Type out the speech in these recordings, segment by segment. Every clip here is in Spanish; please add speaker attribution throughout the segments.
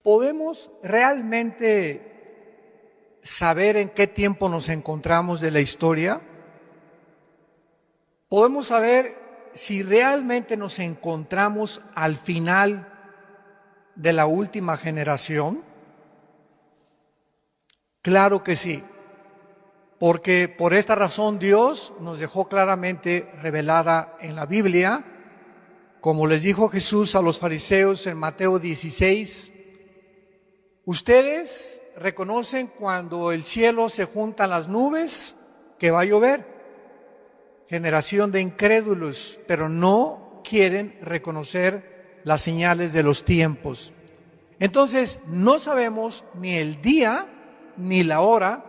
Speaker 1: ¿podemos realmente saber en qué tiempo nos encontramos de la historia? ¿Podemos saber si realmente nos encontramos al final de la última generación? Claro que sí, porque por esta razón Dios nos dejó claramente revelada en la Biblia, como les dijo Jesús a los fariseos en Mateo 16, ustedes reconocen cuando el cielo se juntan las nubes que va a llover. Generación de incrédulos, pero no quieren reconocer las señales de los tiempos. Entonces, no sabemos ni el día ni la hora,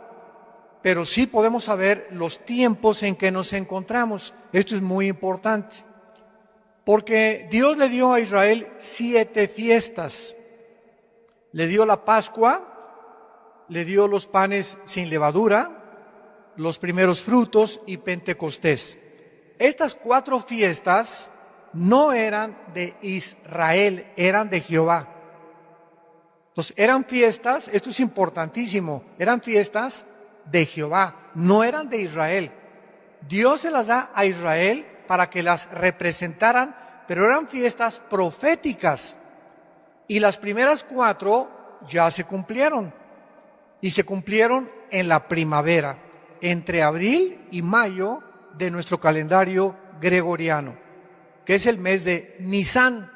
Speaker 1: pero sí podemos saber los tiempos en que nos encontramos. Esto es muy importante, porque Dios le dio a Israel 7 fiestas. Le dio la Pascua, le dio los panes sin levadura, los primeros frutos y Pentecostés. Estas 4 fiestas no eran de Israel, eran de Jehová. Entonces, eran fiestas, esto es importantísimo, eran fiestas de Jehová, no eran de Israel. Dios se las da a Israel para que las representaran, pero eran fiestas proféticas. Y las primeras 4 ya se cumplieron. Y se cumplieron en la primavera, entre abril y mayo de nuestro calendario gregoriano, que es el mes de Nisán,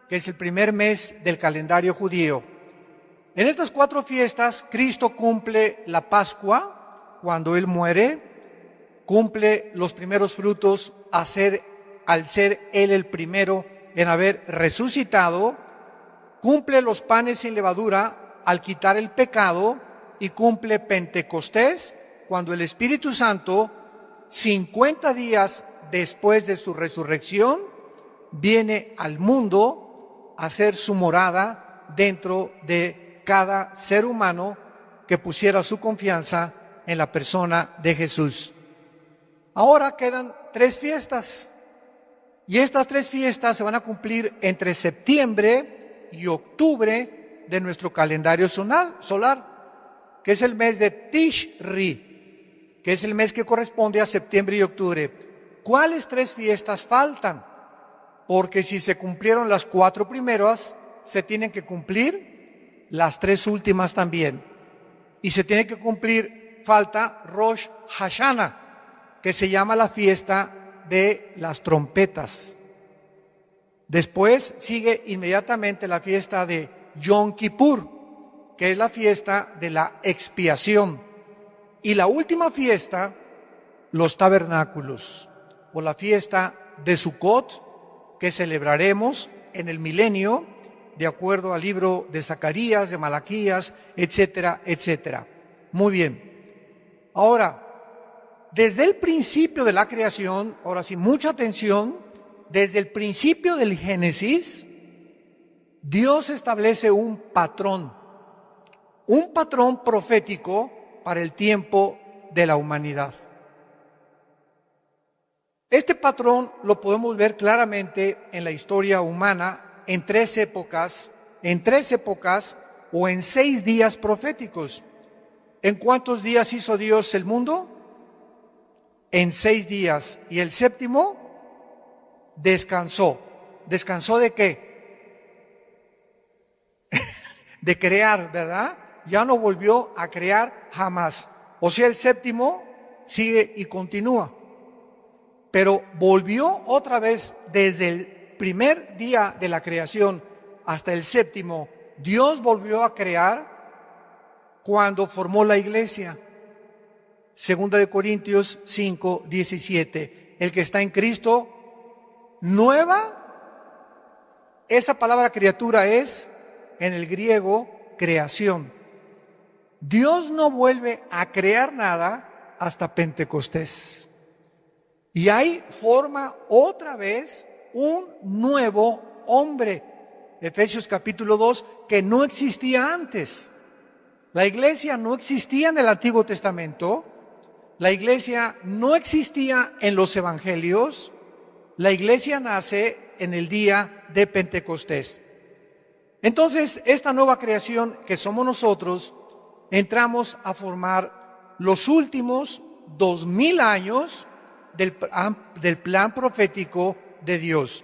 Speaker 1: que es el primer mes del calendario judío. En estas 4 fiestas, Cristo cumple la Pascua, cuando Él muere, cumple los primeros frutos al ser Él el primero en haber resucitado, cumple los panes sin levadura al quitar el pecado y cumple Pentecostés, cuando el Espíritu Santo, 50 días después de su resurrección, viene al mundo a hacer su morada dentro de cada ser humano que pusiera su confianza en la persona de Jesús. Ahora quedan 3 fiestas, y estas 3 fiestas se van a cumplir entre septiembre y octubre de nuestro calendario solar, que es el mes de Tishri, que es el mes que corresponde a septiembre y octubre. ¿Cuáles 3 fiestas faltan? Porque si se cumplieron las 4 primeras, se tienen que cumplir las 3 últimas también. Y se tiene que cumplir, falta Rosh Hashanah, que se llama la fiesta de las trompetas. Después sigue inmediatamente la fiesta de Yom Kippur, que es la fiesta de la expiación. Y la última fiesta, los tabernáculos, o la fiesta de Sukkot, que celebraremos en el milenio, de acuerdo al libro de Zacarías, de Malaquías, etcétera, etcétera. Muy bien. Ahora, desde el principio de la creación, ahora sí, mucha atención, desde el principio del Génesis, Dios establece un patrón profético para el tiempo de la humanidad. Este patrón lo podemos ver claramente en la historia humana en 3 épocas o en 6 días proféticos. ¿En cuántos días hizo Dios el mundo? En 6 días. ¿Y el séptimo? Descansó. ¿Descansó de qué? De crear, ¿verdad? Ya no volvió a crear jamás. O sea, el séptimo sigue y continúa. Pero volvió otra vez desde el primer día de la creación hasta el séptimo. Dios volvió a crear cuando formó la iglesia. 2 de Corintios 5, 17. El que está en Cristo, nueva, esa palabra criatura es, en el griego, creación. Dios no vuelve a crear nada hasta Pentecostés. Y ahí forma otra vez un nuevo hombre. Efesios capítulo 2, que no existía antes. La iglesia no existía en el Antiguo Testamento. La iglesia no existía en los evangelios. La iglesia nace en el día de Pentecostés. Entonces, esta nueva creación que somos nosotros, entramos a formar los últimos 2000 años del plan profético de Dios.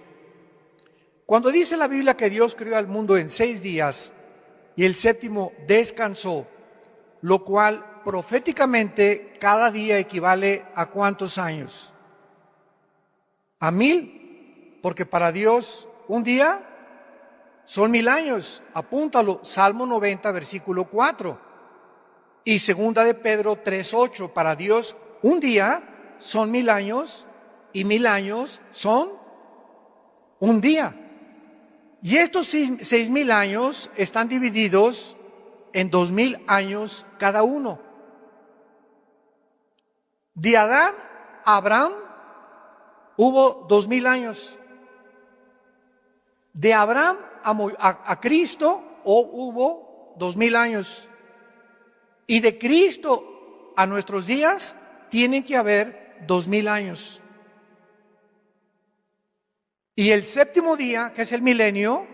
Speaker 1: Cuando dice la Biblia que Dios creó al mundo en 6 días y el séptimo descansó, lo cual proféticamente cada día equivale a ¿cuántos años? A 1000, porque para Dios un día son 1000 años. Apúntalo, Salmo 90, versículo 4. Y segunda de Pedro 3:8, para Dios un día son 1000 años y 1000 años son un día. Y estos 6000 años están divididos en 2000 años cada uno. De Adán a Abraham hubo 2000 años. De Abraham a Cristo hubo 2000 años. Y de Cristo a nuestros días tienen que haber 2000 años. Y el séptimo día, que es el milenio,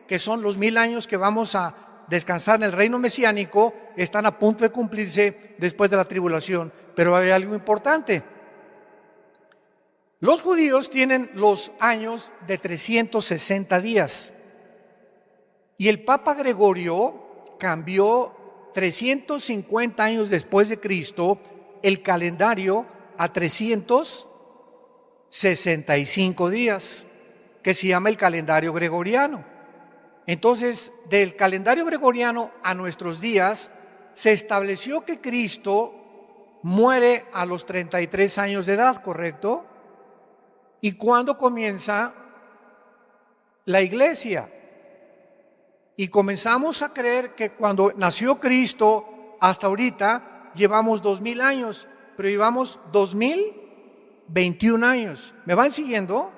Speaker 1: que son los 1000 años que vamos a descansar en el reino mesiánico, están a punto de cumplirse después de la tribulación. Pero hay algo importante. Los judíos tienen los años de 360 días. Y el Papa Gregorio cambió 350 años después de Cristo el calendario a 365 días, que se llama el calendario gregoriano. Entonces, del calendario gregoriano a nuestros días, se estableció que Cristo muere a los 33 años de edad, ¿correcto? ¿Y cuándo comienza la iglesia? Y comenzamos a creer que cuando nació Cristo hasta ahorita llevamos 2000 años, pero llevamos 2021 años. ¿Me van siguiendo?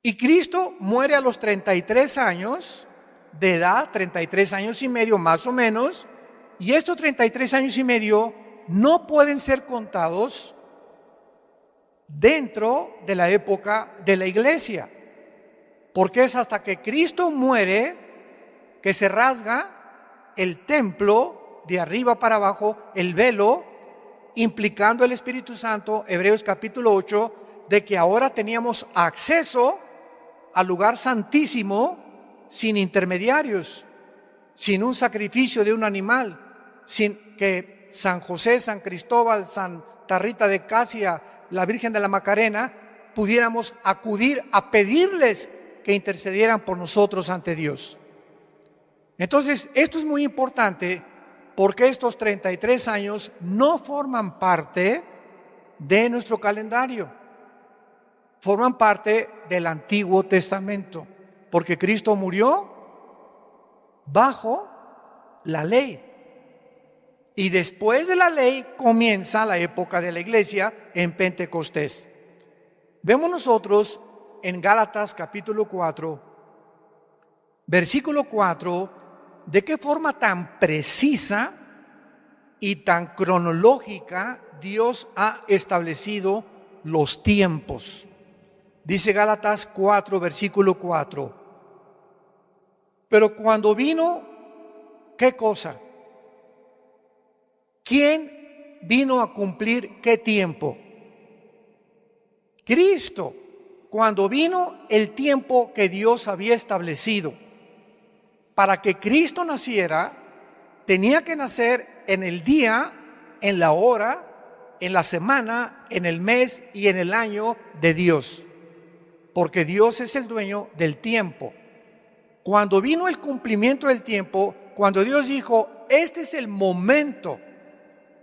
Speaker 1: Y Cristo muere a los 33 años de edad, 33 años y medio más o menos, y estos 33 años y medio no pueden ser contados dentro de la época de la iglesia, porque es hasta que Cristo muere que se rasga el templo de arriba para abajo, el velo, implicando el Espíritu Santo, Hebreos capítulo 8, de que ahora teníamos acceso al lugar santísimo sin intermediarios, sin un sacrificio de un animal, sin que San José, San Cristóbal, Santa Rita de Casia, la Virgen de la Macarena, pudiéramos acudir a pedirles que intercedieran por nosotros ante Dios. Entonces, esto es muy importante porque estos 33 años no forman parte de nuestro calendario, forman parte del Antiguo Testamento, porque Cristo murió bajo la ley. Y después de la ley comienza la época de la iglesia en Pentecostés. Vemos nosotros en Gálatas capítulo 4, versículo 4, de qué forma tan precisa y tan cronológica Dios ha establecido los tiempos. Dice Gálatas 4, versículo 4. Pero cuando vino, ¿qué cosa? ¿Quién vino a cumplir qué tiempo? Cristo. Cuando vino el tiempo que Dios había establecido. Para que Cristo naciera, tenía que nacer en el día, en la hora, en la semana, en el mes y en el año de Dios. Porque Dios es el dueño del tiempo. Cuando vino el cumplimiento del tiempo, cuando Dios dijo, este es el momento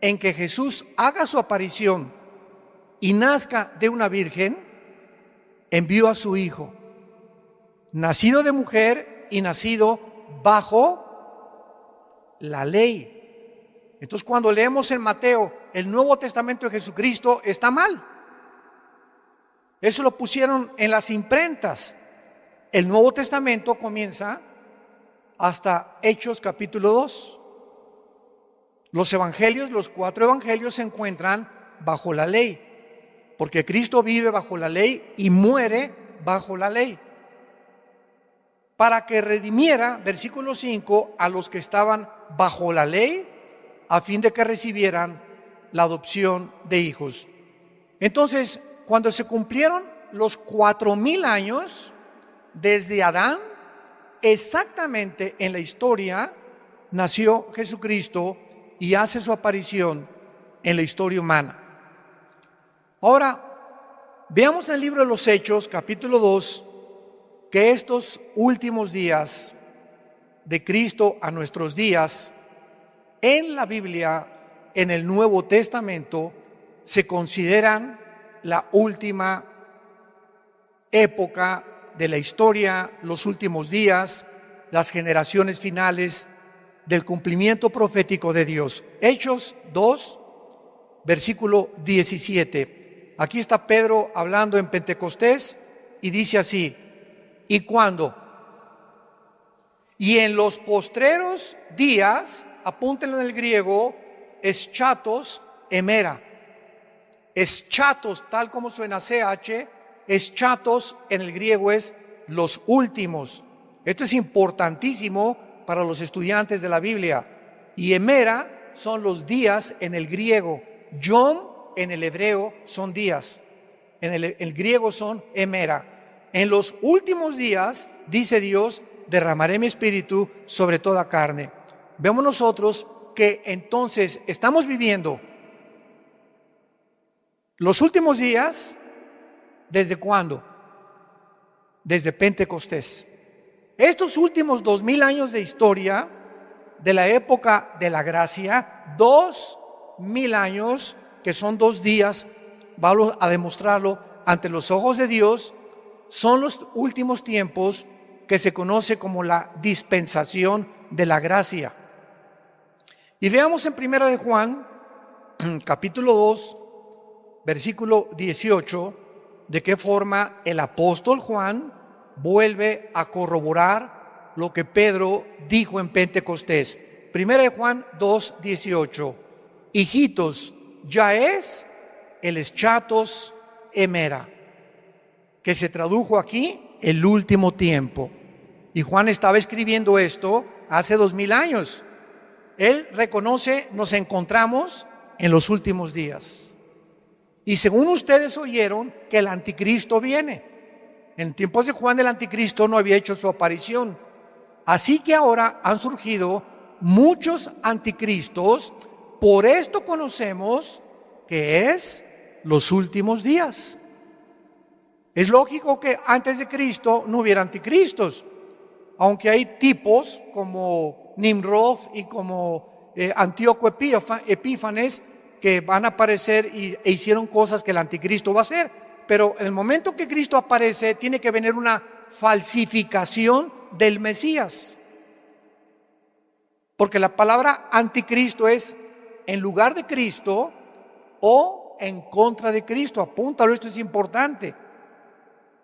Speaker 1: en que Jesús haga su aparición y nazca de una virgen, envió a su Hijo, nacido de mujer y nacido bajo la ley. Entonces, cuando leemos en Mateo el Nuevo Testamento de Jesucristo, está mal. Eso lo pusieron en las imprentas. El Nuevo Testamento comienza hasta Hechos capítulo 2. Los evangelios, los 4 evangelios se encuentran bajo la ley, porque Cristo vive bajo la ley y muere bajo la ley. para que redimiera, versículo 5, a los que estaban bajo la ley, a fin de que recibieran la adopción de hijos. Entonces, cuando se cumplieron los 4,000 años desde Adán, exactamente en la historia nació Jesucristo y hace su aparición en la historia humana. Ahora, veamos en el libro de los Hechos, capítulo 2, que estos últimos días de Cristo a nuestros días, en la Biblia, en el Nuevo Testamento, se consideran la última época de la historia, los últimos días, las generaciones finales del cumplimiento profético de Dios. Hechos 2, versículo 17. Aquí está Pedro hablando en Pentecostés y dice así: ¿y cuándo? Y en los postreros días, apúntenlo en el griego, eschatos emera. Eschatos, tal como suena CH, eschatos en el griego es los últimos. Esto es importantísimo para los estudiantes de la Biblia. Y emera son los días en el griego. Yom en el hebreo son días. En el griego son emera. En los últimos días, dice Dios, derramaré mi espíritu sobre toda carne. Vemos nosotros que entonces estamos viviendo los últimos días. ¿Desde cuándo? Desde Pentecostés. Estos últimos 2,000 años de historia de la época de la gracia, 2,000 años, que son 2 días, vamos a demostrarlo ante los ojos de Dios, son los últimos tiempos que se conoce como la dispensación de la gracia. Y veamos en 1 de Juan, capítulo 2, versículo 18, de qué forma el apóstol Juan vuelve a corroborar lo que Pedro dijo en Pentecostés. 1 de Juan 2, 18. Hijitos, ya es el eschatos emera, que se tradujo aquí el último tiempo. Y Juan estaba escribiendo esto hace 2,000 años. Él reconoce, nos encontramos en los últimos días. Y según ustedes oyeron que el anticristo viene. En tiempos de Juan el anticristo no había hecho su aparición. Así que ahora han surgido muchos anticristos. Por esto conocemos que es los últimos días. Es lógico que antes de Cristo no hubiera anticristos, aunque hay tipos como Nimrod y como Antíoco Epífanes que van a aparecer e hicieron cosas que el anticristo va a hacer. Pero en el momento que Cristo aparece, tiene que venir una falsificación del Mesías. Porque la palabra anticristo es en lugar de Cristo o en contra de Cristo. Apúntalo, esto es importante.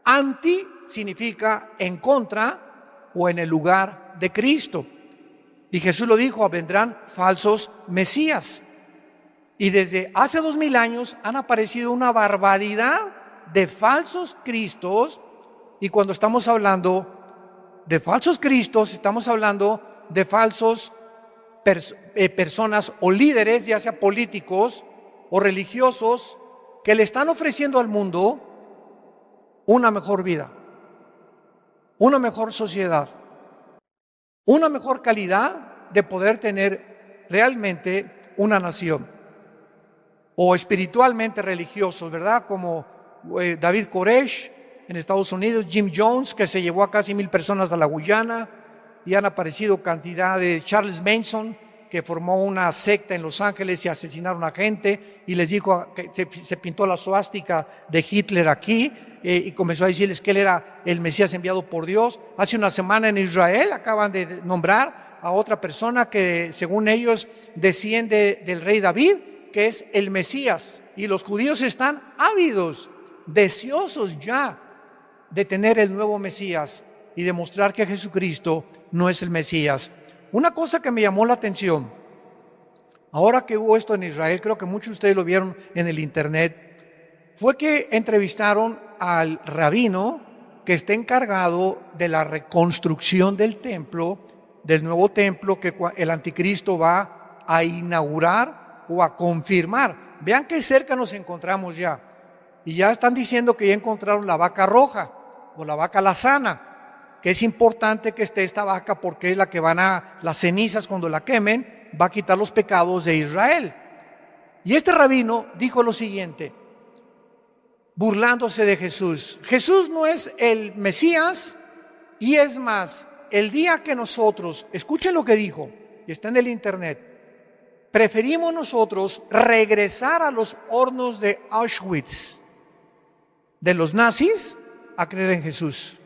Speaker 1: Anti significa en contra o en el lugar de Cristo. Y Jesús lo dijo, vendrán falsos mesías. Y desde hace 2,000 años han aparecido una barbaridad de falsos cristos. Y cuando estamos hablando de falsos cristos, estamos hablando de falsos personas o líderes, ya sea políticos o religiosos, que le están ofreciendo al mundo una mejor vida, una mejor sociedad, una mejor calidad de poder tener realmente una nación. O espiritualmente religiosos, ¿verdad? Como David Koresh en Estados Unidos, Jim Jones, que se llevó a casi 1,000 personas a la Guyana, y han aparecido cantidad de Charles Manson, que formó una secta en Los Ángeles y asesinaron a gente, y les dijo que se pintó la suástica de Hitler aquí, y comenzó a decirles que él era el Mesías enviado por Dios. Hace una semana en Israel acaban de nombrar a otra persona que según ellos desciende del rey David, que es el Mesías, y los judíos están ávidos, deseosos ya de tener el nuevo Mesías y demostrar que Jesucristo no es el Mesías. Una cosa que me llamó la atención, ahora que hubo esto en Israel, creo que muchos de ustedes lo vieron en el internet, fue que entrevistaron al rabino que está encargado de la reconstrucción del templo, del nuevo templo que el anticristo va a inaugurar o a confirmar. Vean qué cerca nos encontramos ya. Y ya están diciendo que ya encontraron la vaca roja o la vaca lazana, que es importante que esté esta vaca porque es la que las cenizas cuando la quemen, va a quitar los pecados de Israel. Y este rabino dijo lo siguiente, burlándose de Jesús. Jesús no es el Mesías, y es más, el día que nosotros, escuchen lo que dijo, y está en el internet, preferimos nosotros regresar a los hornos de Auschwitz de los nazis a creer en Jesús.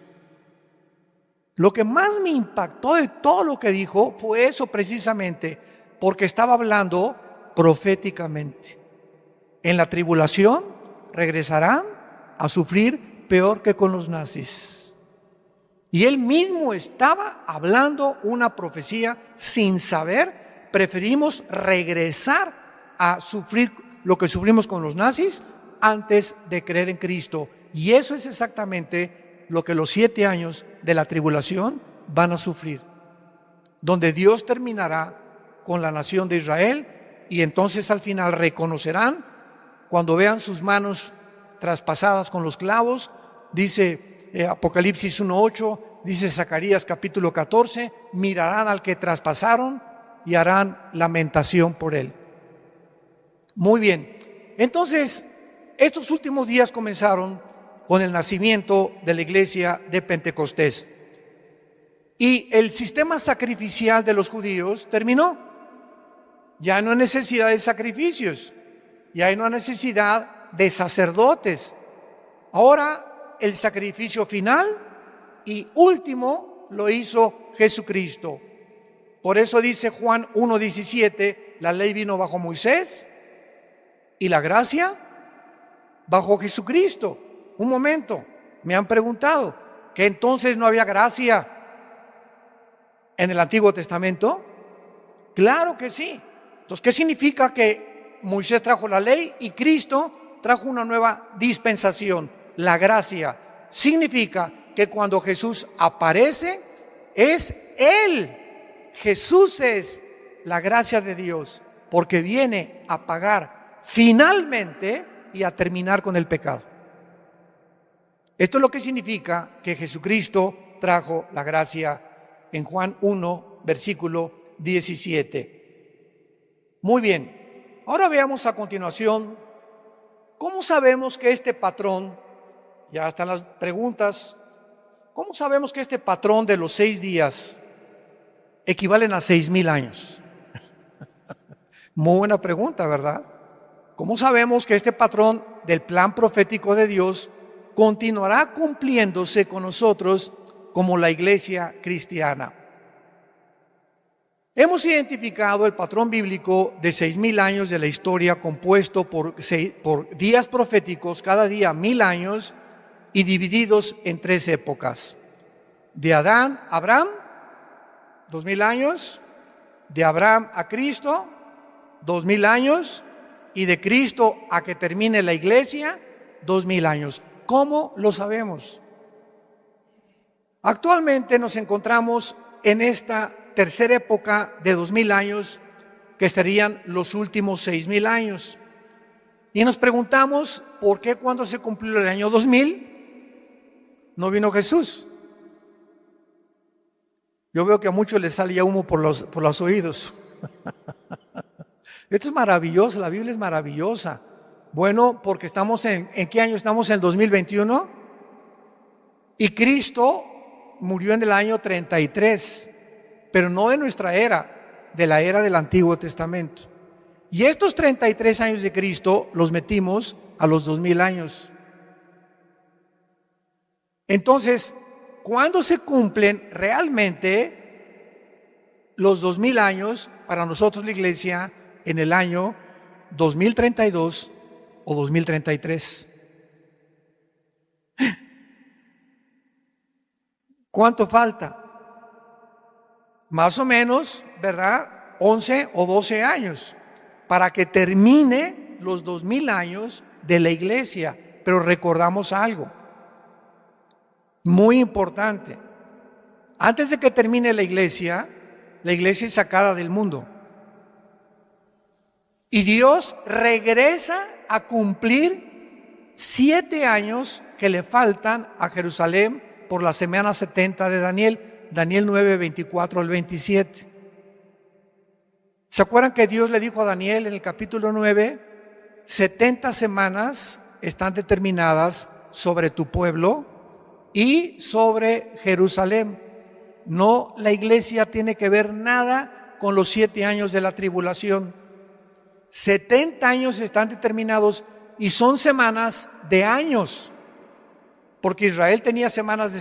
Speaker 1: Lo que más me impactó de todo lo que dijo fue eso precisamente, porque estaba hablando proféticamente. En la tribulación regresarán a sufrir peor que con los nazis. Y él mismo estaba hablando una profecía sin saber. Preferimos regresar a sufrir lo que sufrimos con los nazis antes de creer en Cristo. Y eso es exactamente lo que los 7 años de la tribulación van a sufrir, donde Dios terminará con la nación de Israel, y entonces al final reconocerán, cuando vean sus manos traspasadas con los clavos, dice Apocalipsis 1:8, dice Zacarías capítulo 14, mirarán al que traspasaron y harán lamentación por él. Muy bien, entonces estos últimos días comenzaron con el nacimiento de la iglesia de Pentecostés. Y el sistema sacrificial de los judíos terminó. Ya no hay necesidad de sacrificios, ya no hay necesidad de sacerdotes. Ahora el sacrificio final y último lo hizo Jesucristo. Por eso dice Juan 1:17, la ley vino bajo Moisés y la gracia bajo Jesucristo. Un momento, me han preguntado, ¿que entonces no había gracia en el Antiguo Testamento? Claro que sí. Entonces, ¿qué significa que Moisés trajo la ley y Cristo trajo una nueva dispensación? La gracia significa que cuando Jesús aparece, es Él. Jesús es la gracia de Dios, porque viene a pagar finalmente y a terminar con el pecado. Esto es lo que significa que Jesucristo trajo la gracia en Juan 1, versículo 17. Muy bien, ahora veamos a continuación cómo sabemos que este patrón, ya están las preguntas, ¿cómo sabemos que este patrón de los 6 días equivalen a 6,000 años? Muy buena pregunta, ¿verdad? ¿Cómo sabemos que este patrón del plan profético de Dios continuará cumpliéndose con nosotros como la iglesia cristiana? Hemos identificado el patrón bíblico de 6,000 años de la historia, compuesto por días proféticos, cada día 1,000 años, y divididos en 3 épocas. De Adán a Abraham, 2,000 años. De Abraham a Cristo, 2,000 años. Y de Cristo a que termine la iglesia, 2,000 años. ¿Cómo lo sabemos? Actualmente nos encontramos en esta tercera época de 2,000 años, que serían los últimos 6,000 años. Y nos preguntamos, ¿por qué cuando se cumplió el año 2000 no vino Jesús? Yo veo que a muchos les salía humo por los oídos. Esto es maravilloso, la Biblia es maravillosa. Bueno, porque estamos ¿en qué año estamos? En 2021. Y Cristo murió en el año 33, pero no de nuestra era, de la era del Antiguo Testamento. Y estos 33 años de Cristo los metimos a los 2,000 años. Entonces, ¿cuándo se cumplen realmente los 2,000 años para nosotros la iglesia? En el año 2032 o 2033. ¿Cuánto falta? Más o menos, ¿verdad? 11 o 12 años para que termine los 2,000 años de la iglesia. Pero recordamos algo. Muy importante. Antes de que termine la iglesia es sacada del mundo. Y Dios regresa a cumplir 7 años que le faltan a Jerusalén por la semana 70 de Daniel, Daniel 9, 24 al 27. ¿Se acuerdan que Dios le dijo a Daniel en el capítulo 9, 70 semanas están determinadas sobre tu pueblo y sobre Jerusalén? No, la iglesia tiene que ver nada con los 7 años de la tribulación. 70 años están determinados y son semanas de años, porque Israel tenía semanas de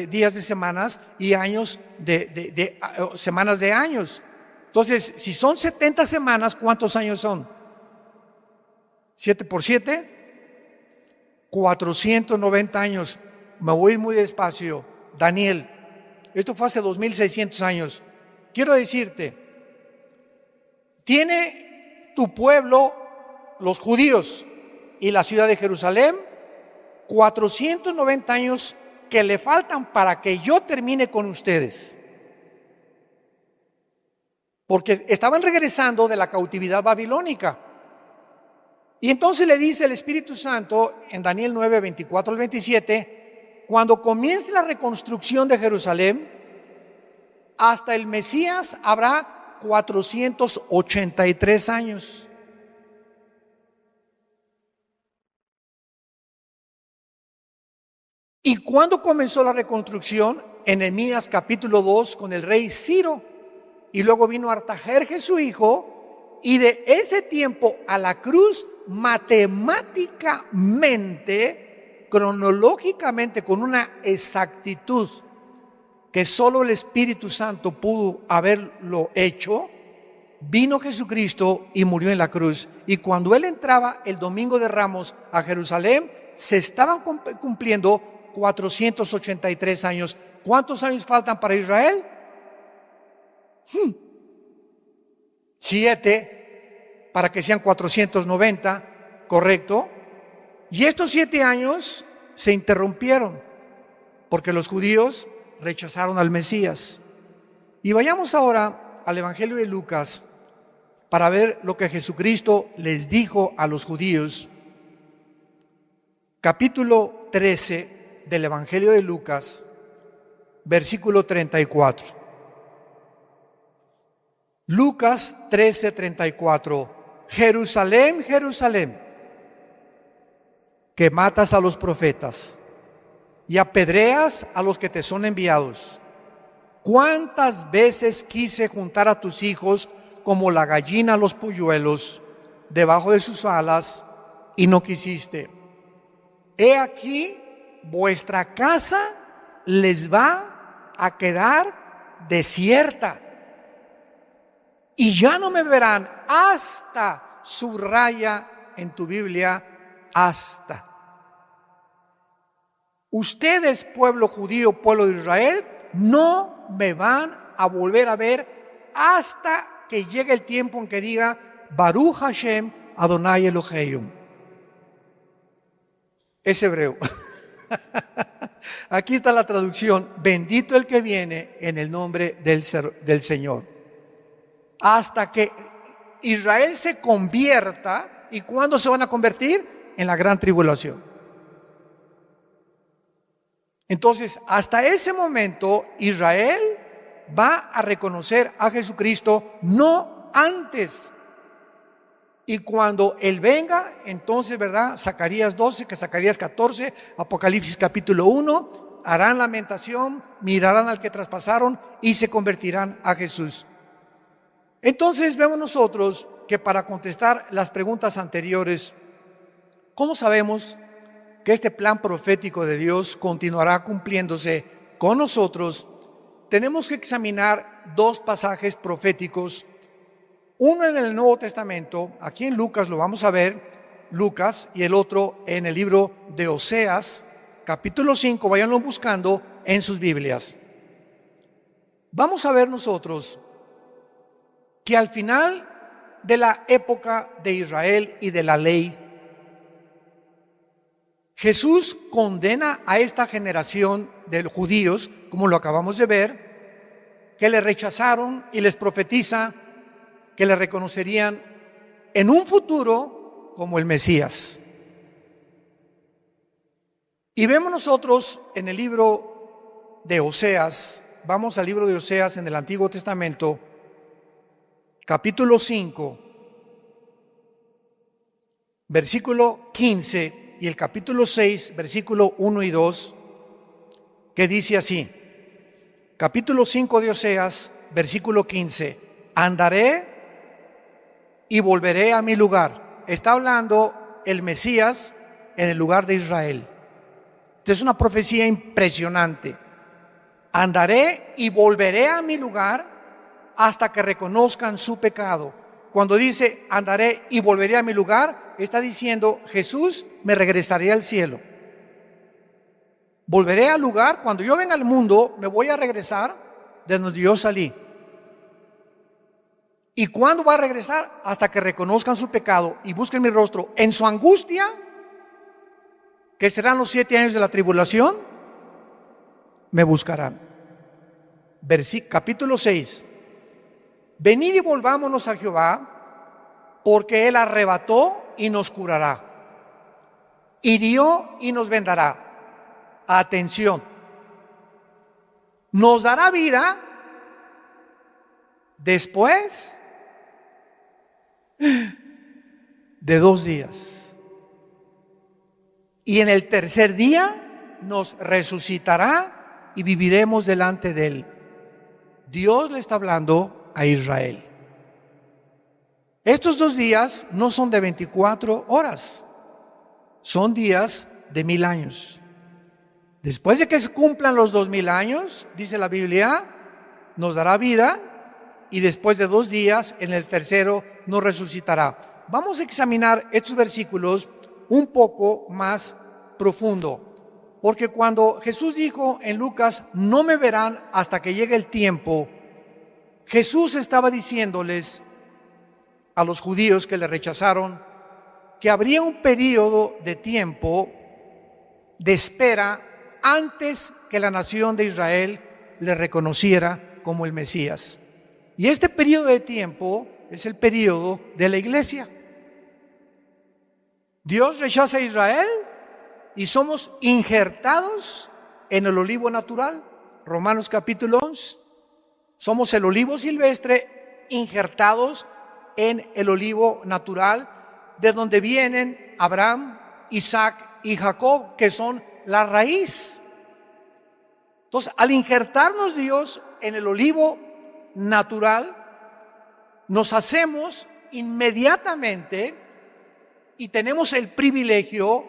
Speaker 1: días de semanas y años de semanas de años. Entonces, si son 70 semanas, ¿cuántos años son? 7 por 7, 490 años. Me voy muy despacio. Daniel, esto fue hace 2600 años. Quiero decirte, tiene tu pueblo, los judíos y la ciudad de Jerusalén, 490 años que le faltan para que yo termine con ustedes. Porque estaban regresando de la cautividad babilónica. Y entonces le dice el Espíritu Santo en Daniel 9, 24 al 27, cuando comience la reconstrucción de Jerusalén, hasta el Mesías habrá 483 años. ¿Y cuándo comenzó la reconstrucción? En Nehemías capítulo 2 con el rey Ciro. Y luego vino Artajerjes su hijo, y de ese tiempo a la cruz, matemáticamente, cronológicamente, con una exactitud que solo el Espíritu Santo pudo haberlo hecho, vino Jesucristo y murió en la cruz. Y cuando Él entraba el domingo de Ramos a Jerusalén, se estaban cumpliendo 483 años. ¿Cuántos años faltan para Israel? 7 para que sean 490, ¿correcto? Y estos 7 años se interrumpieron porque los judíos rechazaron al Mesías. Y vayamos ahora al Evangelio de Lucas para ver lo que Jesucristo les dijo a los judíos. Capítulo 13 del Evangelio de Lucas, versículo 34. Lucas 13:34. Jerusalén, Jerusalén, que matas a los profetas y apedreas a los que te son enviados. ¿Cuántas veces quise juntar a tus hijos como la gallina a los polluelos debajo de sus alas y no quisiste? He aquí, vuestra casa les va a quedar desierta. Y ya no me verán hasta, subraya en tu Biblia, hasta. Ustedes, pueblo judío, pueblo de Israel, no me van a volver a ver hasta que llegue el tiempo en que diga Baruch Hashem Adonai Eloheinu. Es hebreo. Aquí está la traducción: bendito el que viene en el nombre del Señor. Hasta que Israel se convierta. ¿Y cuándo se van a convertir? En la gran tribulación. Entonces, hasta ese momento, Israel va a reconocer a Jesucristo, no antes. Y cuando Él venga, entonces, ¿verdad? Zacarías 12, que Zacarías 14, Apocalipsis capítulo 1, harán lamentación, mirarán al que traspasaron y se convertirán a Jesús. Entonces vemos nosotros que para contestar las preguntas anteriores, ¿cómo sabemos que este plan profético de Dios continuará cumpliéndose con nosotros? Tenemos que examinar 2 pasajes proféticos, uno en el Nuevo Testamento, aquí en Lucas lo vamos a ver, Lucas, y el otro en el libro de Oseas, capítulo 5, váyanlo buscando en sus Biblias. Vamos a ver nosotros que al final de la época de Israel y de la ley, Jesús condena a esta generación de judíos, como lo acabamos de ver, que le rechazaron, y les profetiza que le reconocerían en un futuro como el Mesías. Y vemos nosotros en el libro de Oseas, vamos al libro de Oseas en el Antiguo Testamento, capítulo 5, versículo 15, y el capítulo 6, versículo 1 y 2, que dice así, capítulo 5 de Oseas, versículo 15, andaré y volveré a mi lugar. Está hablando el Mesías en el lugar de Israel. Esta es una profecía impresionante. Andaré y volveré a mi lugar hasta que reconozcan su pecado. Cuando dice andaré y volveré a mi lugar, está diciendo Jesús, me regresaré al cielo. Volveré al lugar, cuando yo venga al mundo, me voy a regresar de donde yo salí. ¿Y cuándo va a regresar? Hasta que reconozcan su pecado y busquen mi rostro en su angustia, que serán los 7 años de la tribulación, me buscarán. Capítulo 6. Venid y volvámonos a Jehová, porque Él arrebató y nos curará, hirió y nos vendará. Atención, nos dará vida después de 2 días. Y en el tercer día nos resucitará y viviremos delante de Él. Dios le está hablando a Israel. Estos 2 días no son de 24 horas, son días de 1000 años. Después de que se cumplan los 2000 años, dice la Biblia, nos dará vida y después de 2 días, en el tercero, nos resucitará. Vamos a examinar estos versículos un poco más profundo, porque cuando Jesús dijo en Lucas, no me verán hasta que llegue el tiempo, Jesús estaba diciéndoles a los judíos que le rechazaron que habría un periodo de tiempo de espera antes que la nación de Israel le reconociera como el Mesías. Y este periodo de tiempo es el periodo de la iglesia. Dios rechaza a Israel y somos injertados en el olivo natural. Romanos capítulo 11. Somos el olivo silvestre injertados en el olivo natural, de donde vienen Abraham, Isaac y Jacob, que son la raíz. Entonces, al injertarnos Dios en el olivo natural, nos hacemos inmediatamente y tenemos el privilegio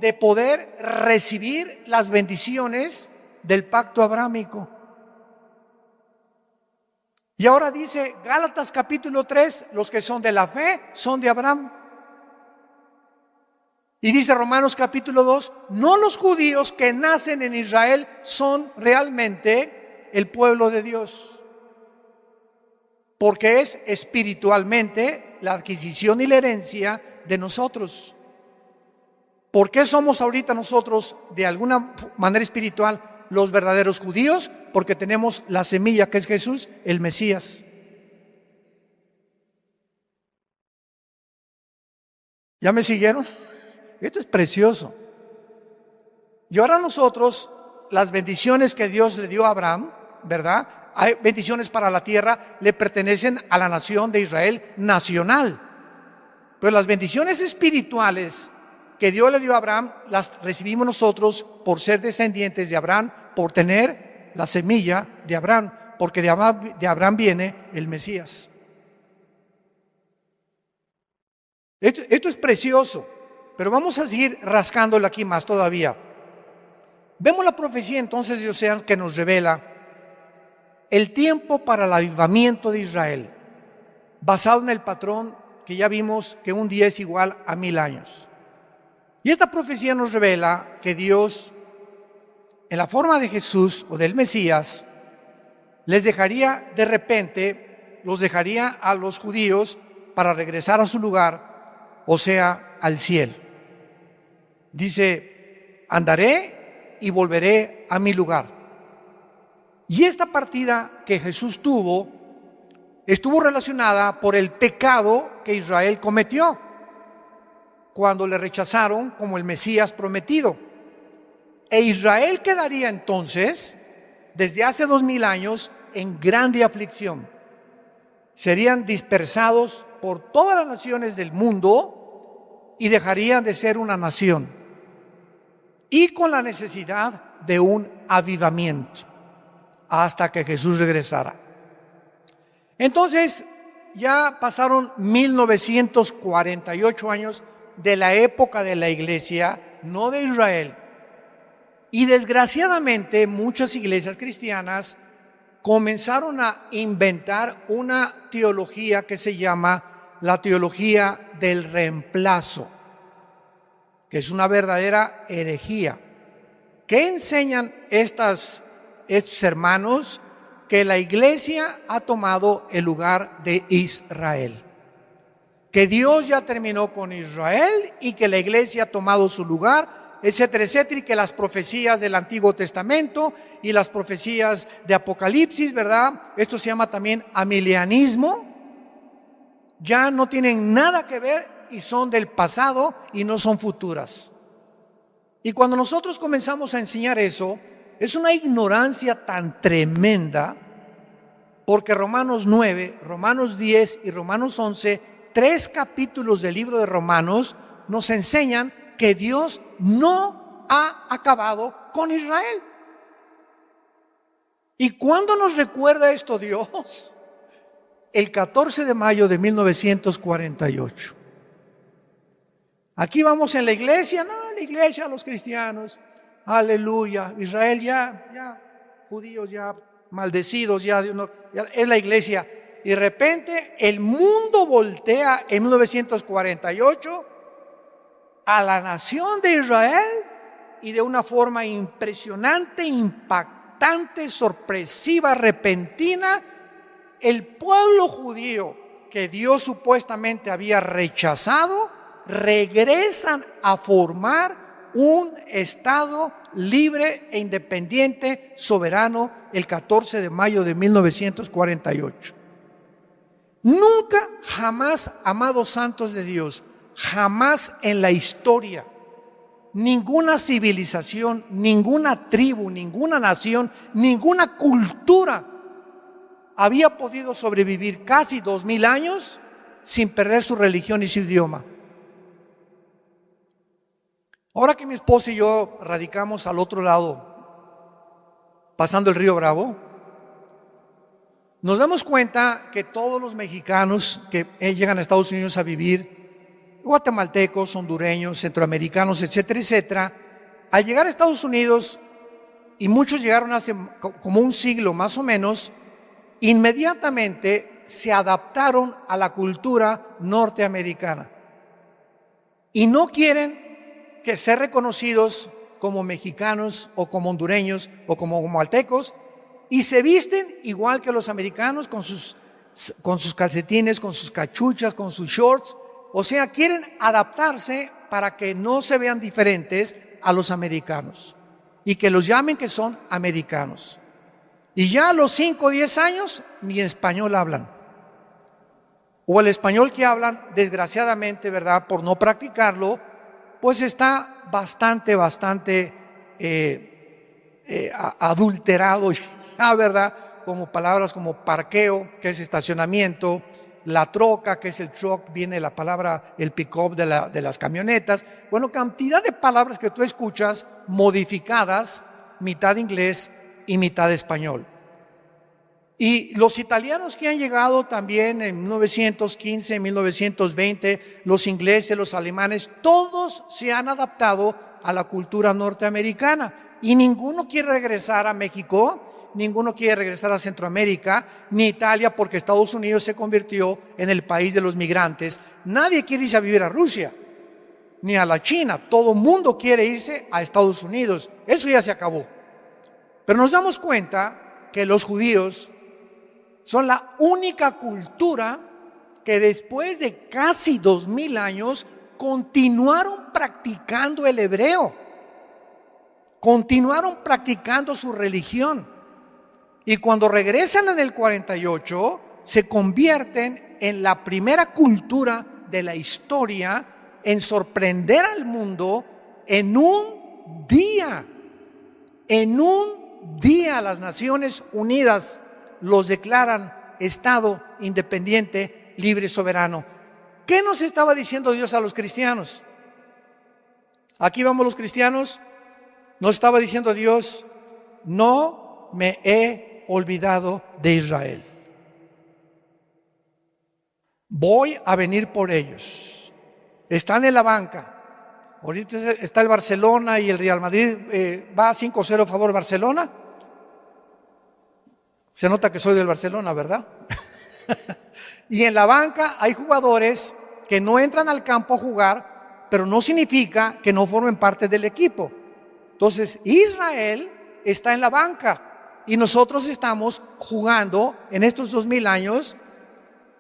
Speaker 1: de poder recibir las bendiciones del pacto abrámico. Y ahora dice Gálatas capítulo 3, los que son de la fe son de Abraham. Y dice Romanos capítulo 2, no los judíos que nacen en Israel son realmente el pueblo de Dios, porque es espiritualmente la adquisición y la herencia de nosotros. ¿Por qué somos ahorita nosotros de alguna manera espiritual los verdaderos judíos? Porque tenemos la semilla que es Jesús, el Mesías. ¿Ya me siguieron? Esto es precioso. Y ahora nosotros, las bendiciones que Dios le dio a Abraham, ¿verdad? Hay bendiciones para la tierra, le pertenecen a la nación de Israel nacional. Pero las bendiciones espirituales que Dios le dio a Abraham, las recibimos nosotros por ser descendientes de Abraham, por tener la semilla de Abraham, porque de Abraham viene el Mesías. Esto es precioso, pero vamos a seguir rascándolo aquí más todavía. Vemos la profecía entonces de Oseas que nos revela el tiempo para el avivamiento de Israel, basado en el patrón que ya vimos que un día es igual a 1000 años. Y esta profecía nos revela que Dios, en la forma de Jesús o del Mesías, les dejaría de repente, los dejaría a los judíos para regresar a su lugar, o sea, al cielo. Dice andaré y volveré a mi lugar. Y esta partida que Jesús tuvo estuvo relacionada por el pecado que Israel cometió cuando le rechazaron como el Mesías prometido. E Israel quedaría entonces, desde hace 2000 años, en grande aflicción. Serían dispersados por todas las naciones del mundo y dejarían de ser una nación. Y con la necesidad de un avivamiento hasta que Jesús regresara. Entonces, ya pasaron 1948 años de la época de la iglesia, no de Israel. Y desgraciadamente muchas iglesias cristianas comenzaron a inventar una teología que se llama la teología del reemplazo, que es una verdadera herejía. ¿Qué enseñan estos hermanos? Que la iglesia ha tomado el lugar de Israel, que Dios ya terminó con Israel y que la iglesia ha tomado su lugar, etcétera, etcétera, y que las profecías del Antiguo Testamento y las profecías de Apocalipsis, ¿verdad? Esto se llama también amilianismo, ya no tienen nada que ver y son del pasado y no son futuras. Y cuando nosotros comenzamos a enseñar eso, es una ignorancia tan tremenda, porque Romanos 9, Romanos 10 y Romanos 11, 3 capítulos del libro de Romanos, nos enseñan que Dios no ha acabado con Israel. ¿Y cuándo nos recuerda esto Dios? El 14 de mayo de 1948. Aquí vamos en la iglesia, los cristianos. Aleluya, Israel ya, judíos ya maldecidos, ya es la iglesia. Y de repente el mundo voltea en 1948 a la nación de Israel y de una forma impresionante, impactante, sorpresiva, repentina, el pueblo judío que Dios supuestamente había rechazado, regresan a formar un Estado libre e independiente, soberano, el 14 de mayo de 1948. Nunca, jamás, amados santos de Dios, jamás en la historia, ninguna civilización, ninguna tribu, ninguna nación, ninguna cultura había podido sobrevivir casi 2000 años sin perder su religión y su idioma. Ahora que mi esposa y yo radicamos al otro lado, pasando el río Bravo, nos damos cuenta que todos los mexicanos que llegan a Estados Unidos a vivir, guatemaltecos, hondureños, centroamericanos, etcétera, etcétera, al llegar a Estados Unidos, y muchos llegaron hace como un siglo más o menos, inmediatamente se adaptaron a la cultura norteamericana y no quieren que ser reconocidos como mexicanos o como hondureños o como guatemaltecos, y se visten igual que los americanos con sus calcetines, con sus cachuchas, con sus shorts. O sea, quieren adaptarse para que no se vean diferentes a los americanos y que los llamen que son americanos. Y ya a los 5 o 10 años ni español hablan, o el español que hablan, desgraciadamente, ¿verdad?, por no practicarlo, pues está bastante adulterado ya, ¿verdad? Como palabras como parqueo, que es estacionamiento, la troca, que es el truck, viene la palabra, el pick-up de las camionetas. Bueno, cantidad de palabras que tú escuchas modificadas, mitad inglés y mitad español. Y los italianos que han llegado también en 1915, 1920, los ingleses, los alemanes, todos se han adaptado a la cultura norteamericana y ninguno quiere regresar a México, ninguno quiere regresar a Centroamérica, ni Italia, porque Estados Unidos se convirtió en el país de los migrantes. Nadie quiere irse a vivir a Rusia, ni a la China. Todo el mundo quiere irse a Estados Unidos. Eso ya se acabó. Pero nos damos cuenta que los judíos son la única cultura que después de casi 2000 años continuaron practicando el hebreo. continuaron practicando su religión. Y cuando regresan en el 48, se convierten en la primera cultura de la historia en sorprender al mundo en un día. En un día las Naciones Unidas los declaran Estado independiente, libre y soberano. ¿Qué nos estaba diciendo Dios a los cristianos? Aquí vamos los cristianos. Nos estaba diciendo Dios: no me he olvidado de Israel. Voy a venir por ellos. Están en la banca. Ahorita está el Barcelona y el Real Madrid. Va 5-0 a favor de Barcelona. Se nota que soy del Barcelona, ¿verdad? Y en la banca hay jugadores que no entran al campo a jugar, pero no significa que no formen parte del equipo. Entonces, Israel está en la banca y nosotros estamos jugando en estos 2000 años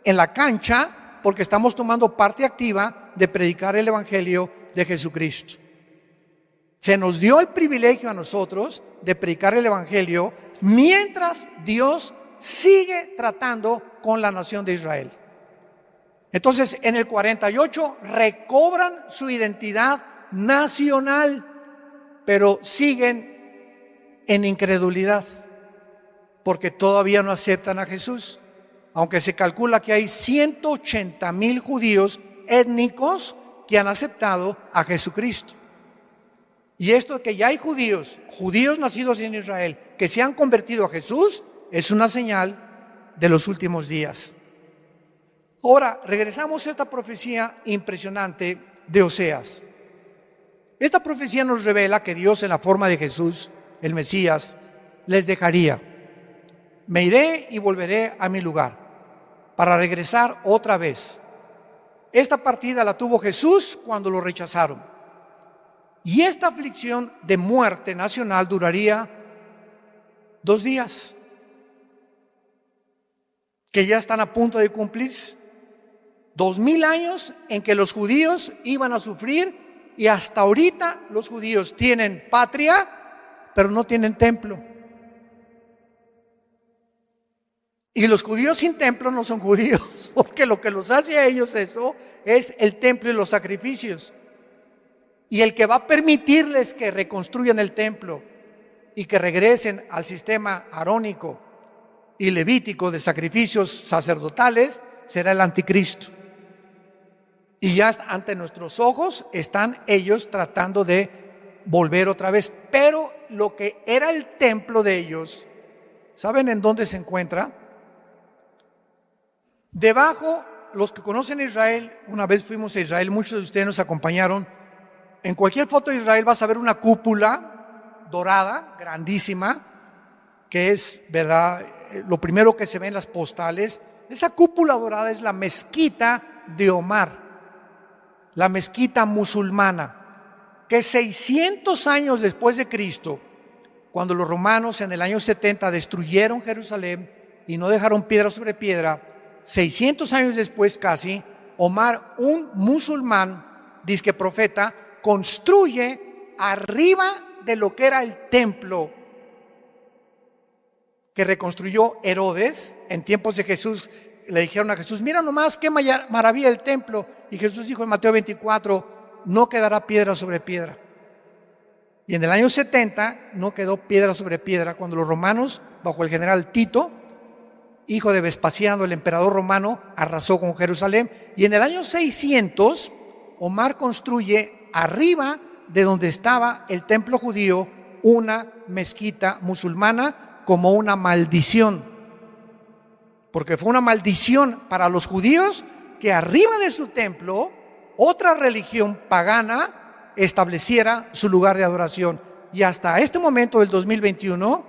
Speaker 1: en la cancha porque estamos tomando parte activa de predicar el Evangelio de Jesucristo. Se nos dio el privilegio a nosotros de predicar el Evangelio mientras Dios sigue tratando con la nación de Israel. Entonces, en el 48 recobran su identidad nacional, pero siguen en incredulidad porque todavía no aceptan a Jesús, aunque se calcula que hay 180,000 judíos étnicos que han aceptado a Jesucristo. Y esto que ya hay judíos nacidos en Israel, que se han convertido a Jesús, es una señal de los últimos días. Ahora, regresamos a esta profecía impresionante de Oseas. Esta profecía nos revela que Dios, en la forma de Jesús, el Mesías, les dejaría. Me iré y volveré a mi lugar para regresar otra vez. Esta partida la tuvo Jesús cuando lo rechazaron. Y esta aflicción de muerte nacional duraría 2 días, que ya están a punto de cumplirse. 2000 años en que los judíos iban a sufrir, y hasta ahorita los judíos tienen patria, pero no tienen templo. Y los judíos sin templo no son judíos, porque lo que los hace a ellos eso es el templo y los sacrificios. Y el que va a permitirles que reconstruyan el templo y que regresen al sistema arónico y levítico de sacrificios sacerdotales será el anticristo. Y ya ante nuestros ojos están ellos tratando de volver otra vez. Pero lo que era el templo de ellos, ¿saben en dónde se encuentra? Debajo, los que conocen Israel, una vez fuimos a Israel, muchos de ustedes nos acompañaron. En cualquier foto de Israel vas a ver una cúpula dorada, grandísima, que es, ¿verdad?, lo primero que se ve en las postales. Esa cúpula dorada es la mezquita de Omar, la mezquita musulmana, que 600 años después de Cristo, cuando los romanos en el año 70 destruyeron Jerusalén y no dejaron piedra sobre piedra, 600 años después casi, Omar, un musulmán, dizque profeta, construye arriba de lo que era el templo que reconstruyó Herodes en tiempos de Jesús. Le dijeron a Jesús: mira nomás qué maravilla el templo. Y Jesús dijo en Mateo 24: no quedará piedra sobre piedra. Y en el año 70 no quedó piedra sobre piedra cuando los romanos, bajo el general Tito, hijo de Vespasiano, el emperador romano, arrasó con Jerusalén. Y en el año 600 Omar construye arriba de donde estaba el templo judío una mezquita musulmana como una maldición, porque fue una maldición para los judíos que arriba de su templo otra religión pagana estableciera su lugar de adoración. Y hasta este momento del 2021,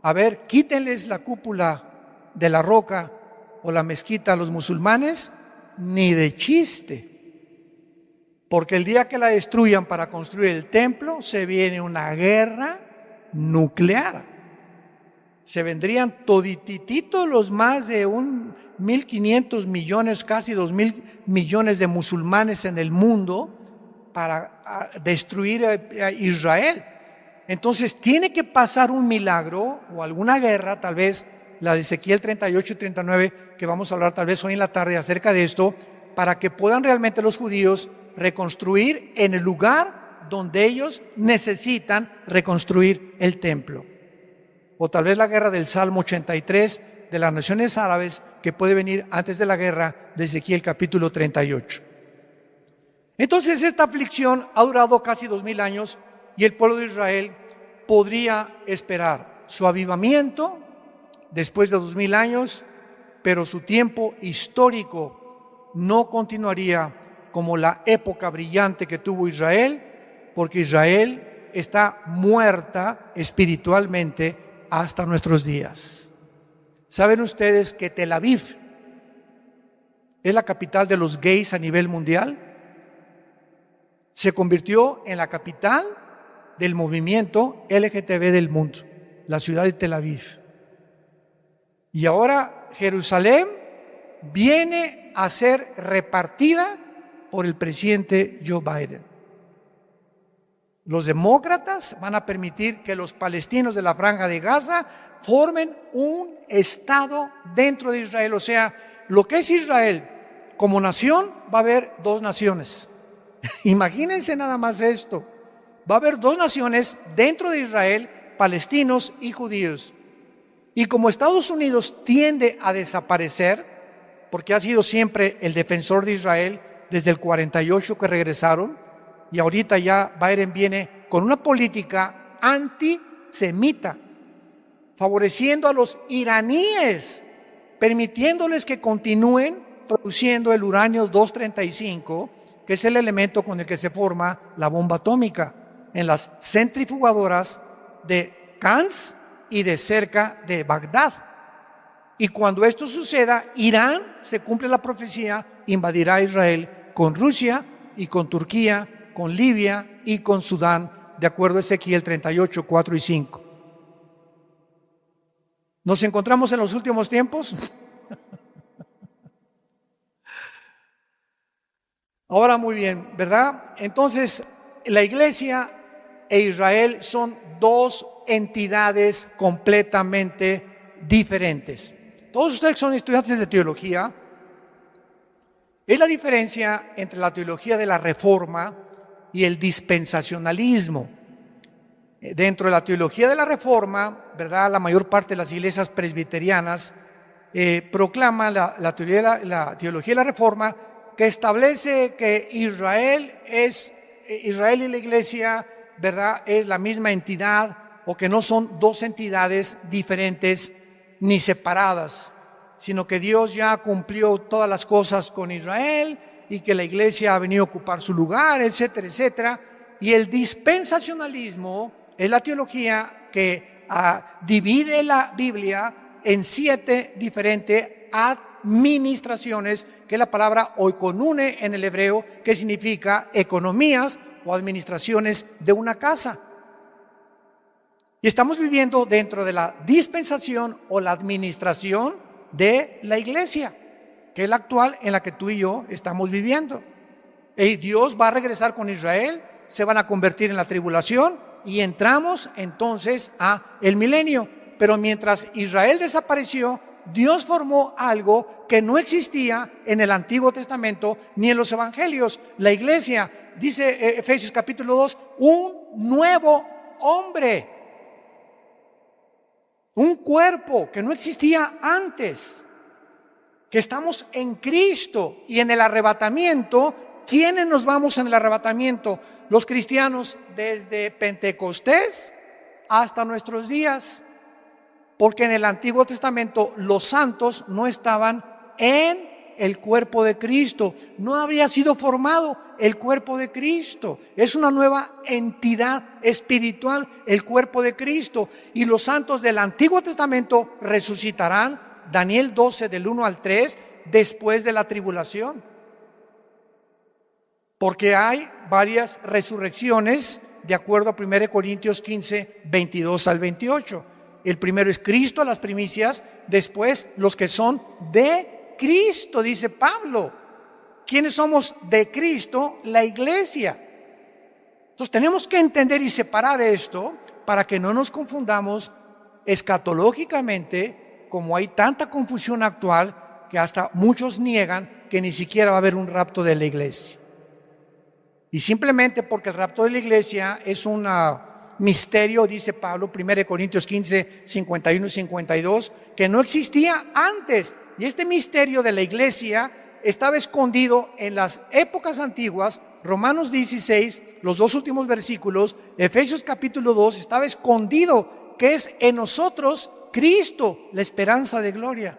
Speaker 1: a ver, quítenles la cúpula de la roca o la mezquita a los musulmanes, ni de chiste. Porque el día que la destruyan para construir el templo, se viene una guerra nuclear. Se vendrían toditititos los más de 1.500 millones, casi 2.000 millones de musulmanes en el mundo para destruir a Israel. Entonces tiene que pasar un milagro o alguna guerra, tal vez la de Ezequiel 38 y 39, que vamos a hablar tal vez hoy en la tarde acerca de esto, para que puedan realmente los judíos reconstruir en el lugar donde ellos necesitan reconstruir el templo. O tal vez la guerra del Salmo 83 de las naciones árabes, que puede venir antes de la guerra de Ezequiel capítulo 38. Entonces esta aflicción ha durado casi 2000 años y el pueblo de Israel podría esperar su avivamiento después de 2000 años, pero su tiempo histórico no continuaría como la época brillante que tuvo Israel, porque Israel está muerta espiritualmente hasta nuestros días. ¿Saben ustedes que Tel Aviv es la capital de los gays a nivel mundial? Se convirtió en la capital del movimiento LGTB del mundo, la ciudad de Tel Aviv. Y ahora Jerusalén viene a ser repartida por el presidente Joe Biden. Los demócratas van a permitir que los palestinos de la Franja de Gaza formen un estado dentro de Israel. O sea, lo que es Israel como nación, va a haber dos naciones. Imagínense nada más esto. Va a haber dos naciones dentro de Israel, palestinos y judíos. Y como Estados Unidos tiende a desaparecer, porque ha sido siempre el defensor de Israel desde el 48 que regresaron, y ahorita ya Biden viene con una política antisemita, favoreciendo a los iraníes, permitiéndoles que continúen produciendo el uranio 235, que es el elemento con el que se forma la bomba atómica, en las centrifugadoras de Cannes y de cerca de Bagdad. Y cuando esto suceda, Irán, se cumple la profecía, invadirá Israel con Rusia y con Turquía, con Libia y con Sudán, de acuerdo a Ezequiel 38, 4 y 5. ¿Nos encontramos en los últimos tiempos? Ahora muy bien, ¿verdad? Entonces, la iglesia e Israel son dos entidades completamente diferentes. Todos ustedes son estudiantes de teología. Es la diferencia entre la teología de la Reforma y el dispensacionalismo. Dentro de la teología de la Reforma, ¿verdad?, la mayor parte de las iglesias presbiterianas proclama la teología de la Reforma, que establece que Israel y la iglesia, ¿verdad?, es la misma entidad, o que no son dos entidades diferentes ni separadas, sino que Dios ya cumplió todas las cosas con Israel y que la iglesia ha venido a ocupar su lugar, etcétera, etcétera. Y el dispensacionalismo es la teología que divide la Biblia en 7 diferentes administraciones, que es la palabra oikonune en el hebreo, que significa economías o administraciones de una casa. Y estamos viviendo dentro de la dispensación o la administración de la iglesia, que es la actual en la que tú y yo estamos viviendo. Y Dios va a regresar con Israel, se van a convertir en la tribulación y entramos entonces a el milenio. Pero mientras Israel desapareció, Dios formó algo que no existía en el Antiguo Testamento ni en los Evangelios. La iglesia, dice Efesios capítulo 2, un nuevo hombre, un cuerpo que no existía antes, que estamos en Cristo. Y en el arrebatamiento, ¿quiénes nos vamos en el arrebatamiento? Los cristianos desde Pentecostés hasta nuestros días. Porque en el Antiguo Testamento los santos no estaban en el cuerpo de Cristo. No había sido formado el cuerpo de Cristo. Es una nueva entidad espiritual, el cuerpo de Cristo. Y los santos del Antiguo Testamento resucitarán, Daniel 12 del 1 al 3, después de la tribulación. Porque hay varias resurrecciones de acuerdo a 1 Corintios 15, 22 al 28. El primero es Cristo, las primicias, después los que son de Cristo, dice Pablo. ¿Quiénes somos de Cristo? La iglesia. Entonces tenemos que entender y separar esto, para que no nos confundamos escatológicamente, como hay tanta confusión actual que hasta muchos niegan que ni siquiera va a haber un rapto de la iglesia. Y simplemente porque el rapto de la iglesia es un misterio, dice Pablo, 1 Corintios 15, 51 y 52, que no existía antes. Y este misterio de la iglesia estaba escondido en las épocas antiguas. Romanos 16, los dos últimos versículos, Efesios capítulo 2, estaba escondido, que es en nosotros Cristo, la esperanza de gloria.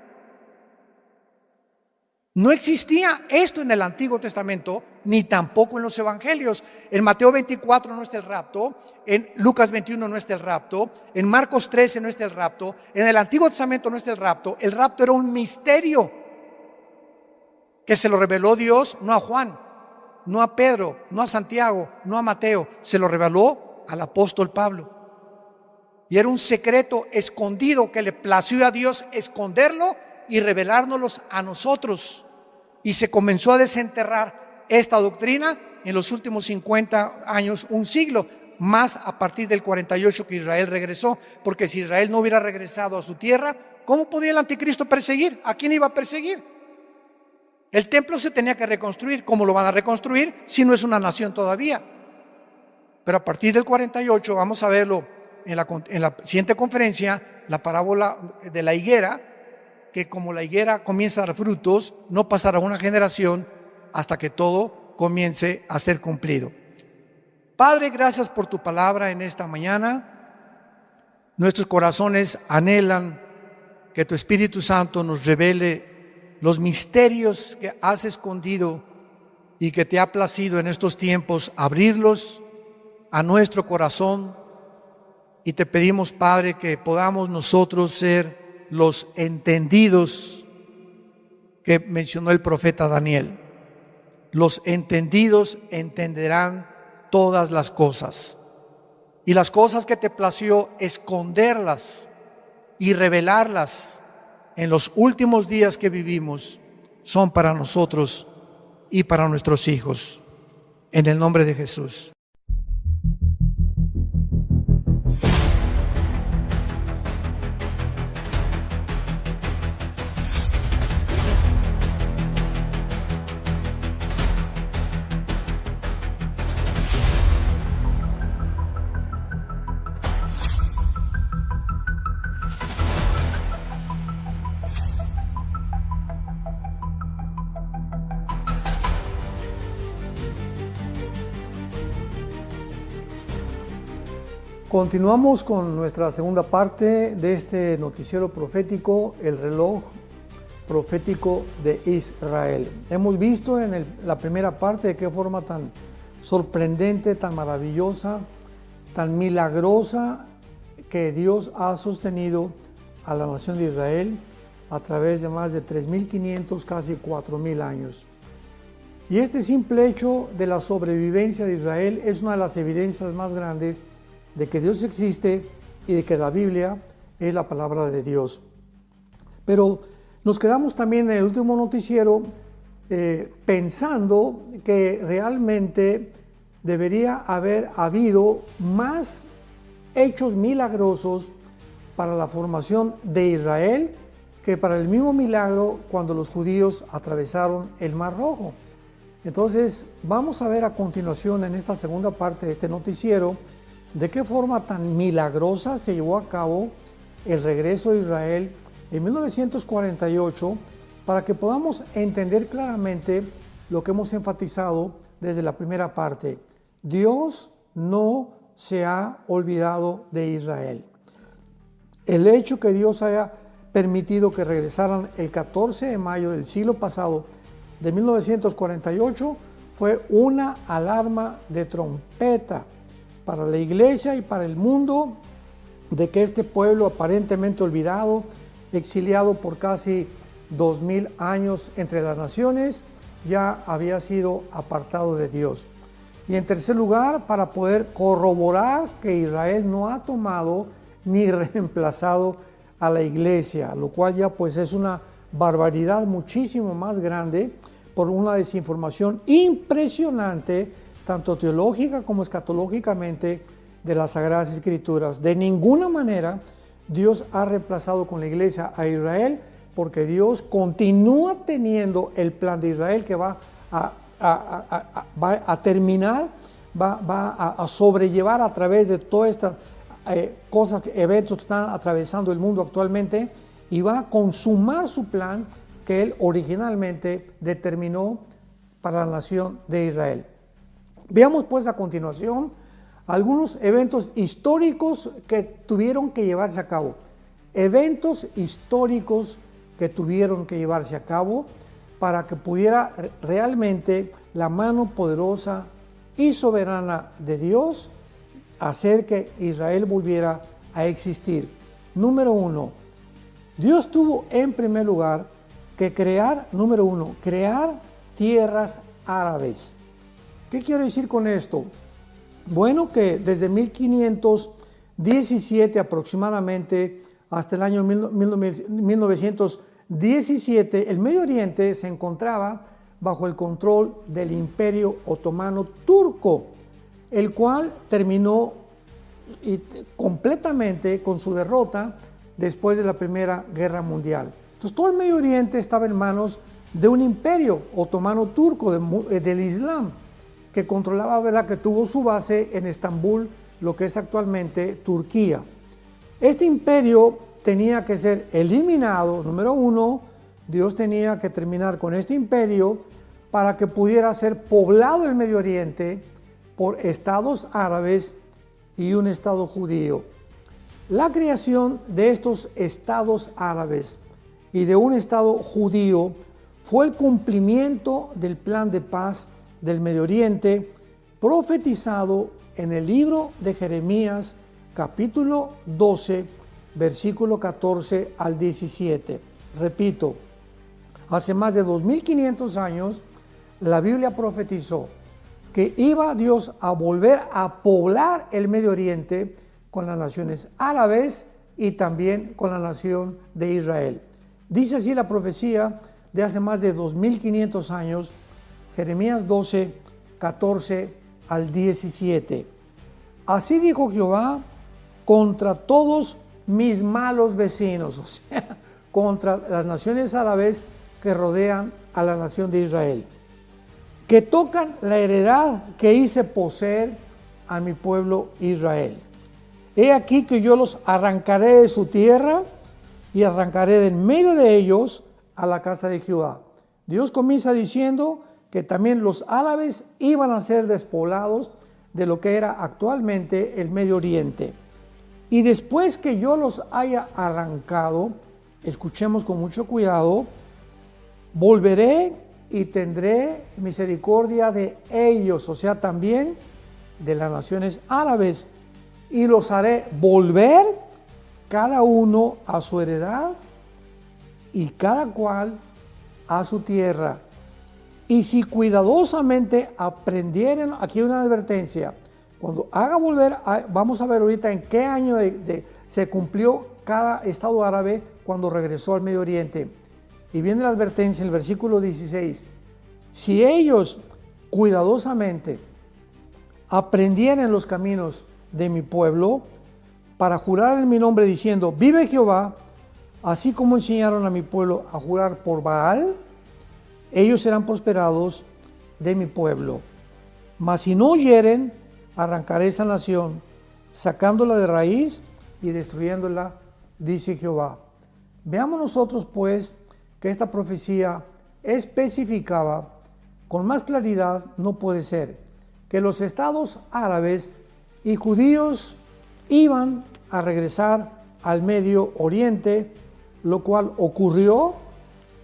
Speaker 1: No existía esto en el Antiguo Testamento, ni tampoco en los Evangelios. En Mateo 24 no está el rapto, en Lucas 21 no está el rapto, en Marcos 13 no está el rapto, en el Antiguo Testamento no está el rapto. El rapto era un misterio que se lo reveló Dios, no a Juan, no a Pedro, no a Santiago, no a Mateo, se lo reveló al apóstol Pablo. Y era un secreto escondido que le plació a Dios esconderlo y revelárnoslos a nosotros. Y se comenzó a desenterrar esta doctrina en los últimos 50 años, un siglo, más a partir del 48 que Israel regresó, porque si Israel no hubiera regresado a su tierra, ¿cómo podía el anticristo perseguir? ¿A quién iba a perseguir? El templo se tenía que reconstruir. ¿Cómo lo van a reconstruir si no es una nación todavía? Pero a partir del 48, vamos a verlo en la siguiente conferencia, la parábola de la higuera, que como la higuera comienza a dar frutos, no pasará una generación hasta que todo comience a ser cumplido. Padre, gracias por tu palabra en esta mañana. Nuestros corazones anhelan que tu Espíritu Santo nos revele los misterios que has escondido y que te ha placido en estos tiempos abrirlos a nuestro corazón. Y te pedimos, Padre, que podamos nosotros ser los entendidos que mencionó el profeta Daniel. Los entendidos entenderán todas las cosas. Y las cosas que te plació esconderlas y revelarlas en los últimos días que vivimos son para nosotros y para nuestros hijos. En el nombre de Jesús. Continuamos con nuestra segunda parte de este noticiero profético, el reloj profético de Israel. Hemos visto en la primera parte de qué forma tan sorprendente, tan maravillosa, tan milagrosa que Dios ha sostenido a la nación de Israel a través de más de 3.500, casi 4.000 años. Y este simple hecho de la sobrevivencia de Israel es una de las evidencias más grandes de que Dios existe y de que la Biblia es la palabra de Dios. Pero nos quedamos también en el último noticiero pensando que realmente debería haber habido más hechos milagrosos para la formación de Israel que para el mismo milagro cuando los judíos atravesaron el Mar Rojo. Entonces vamos a ver a continuación en esta segunda parte de este noticiero de qué forma tan milagrosa se llevó a cabo el regreso de Israel en 1948 para que podamos entender claramente lo que hemos enfatizado desde la primera parte. Dios no se ha olvidado de Israel. El hecho que Dios haya permitido que regresaran el 14 de mayo del siglo pasado de 1948 fue una alarma de trompeta para la iglesia y para el mundo de que este pueblo aparentemente olvidado, exiliado por casi 2000 años entre las naciones, ya había sido apartado de Dios. Y en tercer lugar, para poder corroborar que Israel no ha tomado ni reemplazado a la iglesia, lo cual ya pues es una barbaridad muchísimo más grande por una desinformación impresionante tanto teológica como escatológicamente, de las Sagradas Escrituras. De ninguna manera Dios ha reemplazado con la iglesia a Israel, porque Dios continúa teniendo el plan de Israel que va a terminar, va a sobrellevar a través de todas estas cosas, eventos que están atravesando el mundo actualmente, y va a consumar su plan que Él originalmente determinó para la nación de Israel. Veamos pues a continuación algunos eventos históricos que tuvieron que llevarse a cabo. Eventos históricos que tuvieron que llevarse a cabo para que pudiera realmente la mano poderosa y soberana de Dios hacer que Israel volviera a existir. Número uno, Dios tuvo en primer lugar que crear tierras árabes. ¿Qué quiero decir con esto? Bueno, que desde 1517 aproximadamente hasta el año 1917, el Medio Oriente se encontraba bajo el control del Imperio Otomano Turco, el cual terminó completamente con su derrota después de la Primera Guerra Mundial. Entonces todo el Medio Oriente estaba en manos de un imperio otomano turco del Islam, que controlaba, ¿verdad?, que tuvo su base en Estambul, lo que es actualmente Turquía. Este imperio tenía que ser eliminado. Número uno, Dios tenía que terminar con este imperio para que pudiera ser poblado el Medio Oriente por estados árabes y un estado judío. La creación de estos estados árabes y de un estado judío fue el cumplimiento del plan de paz del Medio Oriente profetizado en el libro de Jeremías, capítulo 12, versículo 14 al 17. Repito, hace más de 2500 años la Biblia profetizó que iba Dios a volver a poblar el Medio Oriente con las naciones árabes y también con la nación de Israel. Dice así la profecía de hace más de 2500 años, Jeremías 12, 14 al 17. Así dijo Jehová contra todos mis malos vecinos, o sea, contra las naciones árabes que rodean a la nación de Israel, que tocan la heredad que hice poseer a mi pueblo Israel. He aquí que yo los arrancaré de su tierra y arrancaré de en medio de ellos a la casa de Jehová. Dios comienza diciendo que también los árabes iban a ser despoblados de lo que era actualmente el Medio Oriente. Y después que yo los haya arrancado, escuchemos con mucho cuidado, volveré y tendré misericordia de ellos, o sea, también de las naciones árabes, y los haré volver cada uno a su heredad y cada cual a su tierra. Y si cuidadosamente aprendieren, aquí hay una advertencia, cuando haga volver, vamos a ver ahorita en qué año se cumplió cada estado árabe cuando regresó al Medio Oriente. Y viene la advertencia en el versículo 16. Si ellos cuidadosamente aprendieran los caminos de mi pueblo para jurar en mi nombre diciendo, vive Jehová, así como enseñaron a mi pueblo a jurar por Baal, ellos serán prosperados de mi pueblo. Mas si no oyeren, arrancaré esa nación, sacándola de raíz y destruyéndola, dice Jehová. Veamos nosotros pues que esta profecía especificaba con más claridad, no puede ser, que los estados árabes y judíos iban a regresar al Medio Oriente, lo cual ocurrió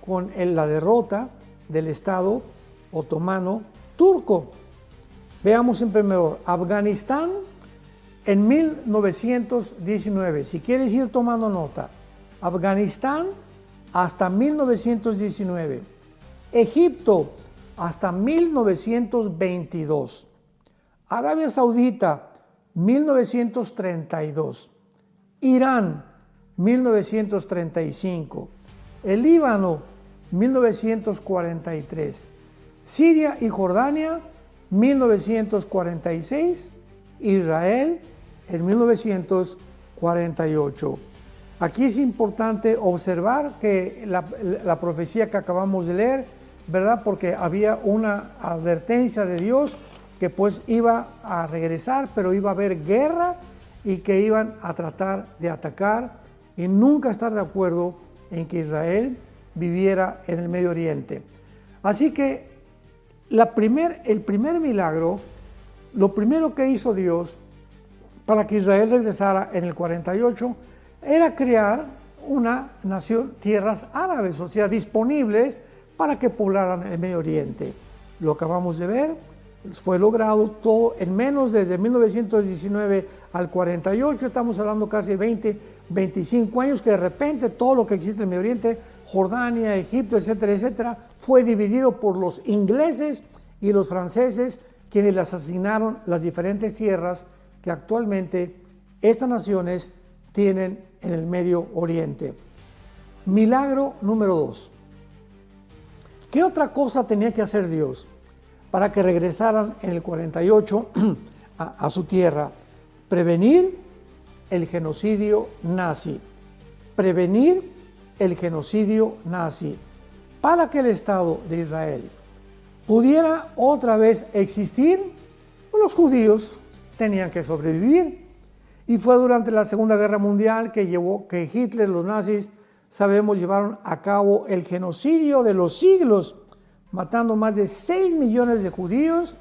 Speaker 1: con la derrota del Estado otomano turco. Veamos en primer lugar, Afganistán en 1919, si quieres ir tomando nota, Afganistán hasta 1919, Egipto hasta 1922, Arabia Saudita 1932, Irán 1935, el Líbano 1943, Siria y Jordania 1946, Israel en 1948. Aquí es importante observar que la profecía que acabamos de leer, ¿verdad? Porque había una advertencia de Dios que pues iba a regresar, pero iba a haber guerra y que iban a tratar de atacar y nunca estar de acuerdo en que Israel viviera en el Medio Oriente. Así que el primer milagro, lo primero que hizo Dios para que Israel regresara en el 48, era crear una nación, tierras árabes, o sea, disponibles para que poblaran el Medio Oriente. Lo acabamos de ver, fue logrado todo en menos desde 1919 al 48, estamos hablando casi 25 años, que de repente todo lo que existe en el Medio Oriente, Jordania, Egipto, etcétera, etcétera, fue dividido por los ingleses y los franceses, quienes les asignaron las diferentes tierras que actualmente estas naciones tienen en el Medio Oriente. Milagro número 2. ¿Qué otra cosa tenía que hacer Dios para que regresaran en el 48 a su tierra? Prevenir el genocidio nazi. Prevenir el genocidio nazi para que el Estado de Israel pudiera otra vez existir. Los judíos tenían que sobrevivir. Y fue durante la Segunda Guerra Mundial que Hitler, los nazis, sabemos, llevaron a cabo el genocidio de los siglos, matando más de 6 millones de judíos,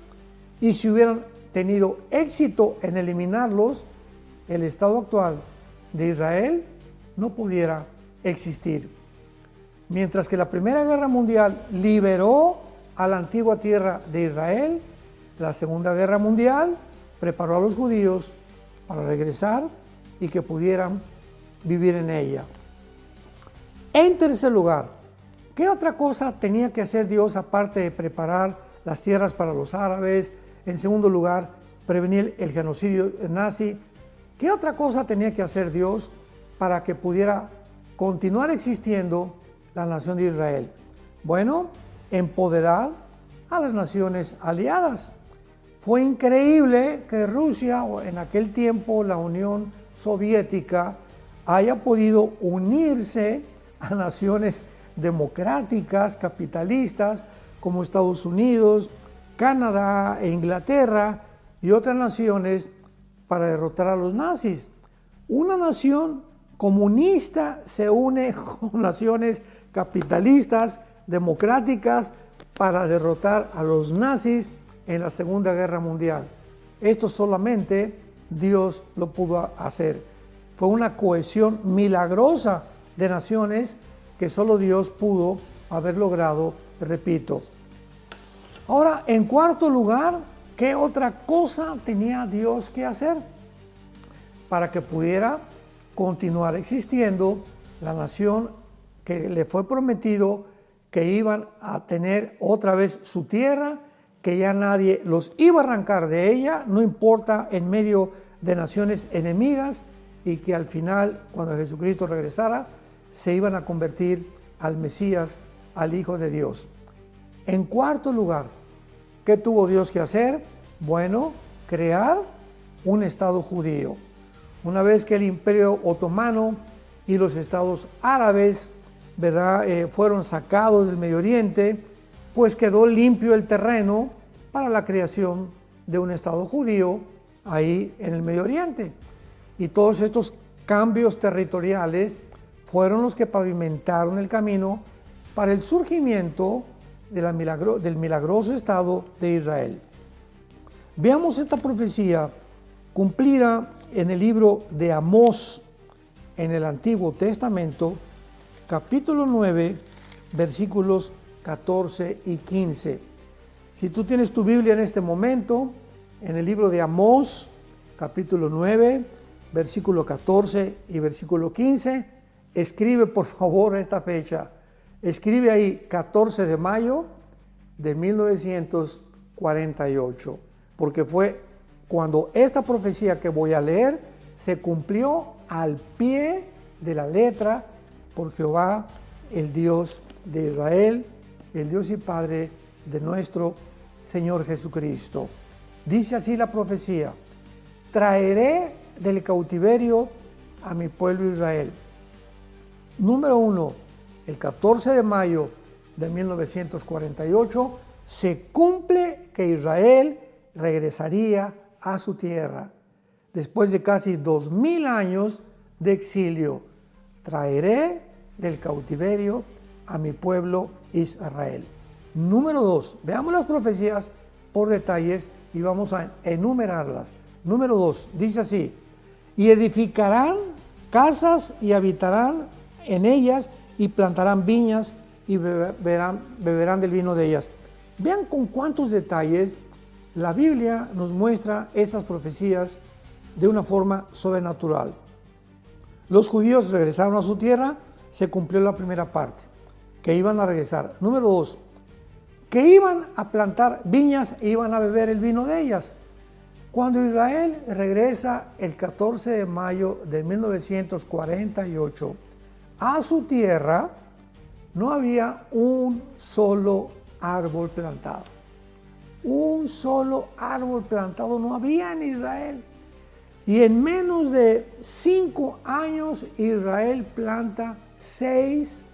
Speaker 1: y si hubieran tenido éxito en eliminarlos, el Estado actual de Israel no pudiera existir. Mientras que la Primera Guerra Mundial liberó a la antigua tierra de Israel, la Segunda Guerra Mundial preparó a los judíos para regresar y que pudieran vivir en ella. En tercer lugar, ¿qué otra cosa tenía que hacer Dios aparte de preparar las tierras para los árabes? En segundo lugar, prevenir el genocidio nazi. ¿Qué otra cosa tenía que hacer Dios para que pudiera continuar existiendo la nación de Israel? Bueno, empoderar a las naciones aliadas. Fue increíble que Rusia, o en aquel tiempo la Unión Soviética, haya podido unirse a naciones democráticas, capitalistas, como Estados Unidos, Canadá e Inglaterra y otras naciones para derrotar a los nazis. Una nación comunista se une con naciones capitalistas, democráticas, para derrotar a los nazis en la Segunda Guerra Mundial. Esto solamente Dios lo pudo hacer. Fue una cohesión milagrosa de naciones que solo Dios pudo haber logrado, repito. Ahora, en cuarto lugar, ¿qué otra cosa tenía Dios que hacer para que pudiera continuar existiendo la nación que le fue prometido que iban a tener otra vez su tierra, que ya nadie los iba a arrancar de ella, no importa en medio de naciones enemigas, y que al final, cuando Jesucristo regresara, se iban a convertir al Mesías, al Hijo de Dios? En cuarto lugar, ¿qué tuvo Dios que hacer? Bueno, crear un Estado judío. Una vez que el Imperio Otomano y los estados árabes, ¿verdad?, fueron sacados del Medio Oriente, pues quedó limpio el terreno para la creación de un Estado judío ahí en el Medio Oriente. Y todos estos cambios territoriales fueron los que pavimentaron el camino para el surgimiento del milagroso Estado de Israel. Veamos esta profecía cumplida en el libro de Amós, en el Antiguo Testamento, capítulo 9, versículos 14 y 15. Si tú tienes tu Biblia en este momento, en el libro de Amós, capítulo 9, versículo 14 y versículo 15, escribe por favor esta fecha. Escribe ahí 14 de mayo de 1948, porque fue cuando esta profecía que voy a leer se cumplió al pie de la letra por Jehová, el Dios de Israel, el Dios y Padre de nuestro Señor Jesucristo. Dice así la profecía: traeré
Speaker 2: del cautiverio a mi pueblo Israel. Número 1, el 14 de mayo de 1948 se cumple que Israel regresaría a su tierra. Después de casi 2000 años de exilio, traeré del cautiverio a mi pueblo Israel. Número 2, veamos las profecías por detalles y vamos a enumerarlas. Número 2, dice así: y edificarán casas y habitarán en ellas y plantarán viñas y beberán del vino de ellas. Vean con cuántos detalles la Biblia nos muestra estas profecías de una forma sobrenatural. Los judíos regresaron a su tierra, se cumplió la primera parte, que iban a regresar. Número 2, que iban a plantar viñas e iban a beber el vino de ellas. Cuando Israel regresa el 14 de mayo de 1948 a su tierra, no había un solo árbol plantado. Un solo árbol plantado no había en Israel. Y en menos de 5 años Israel planta 6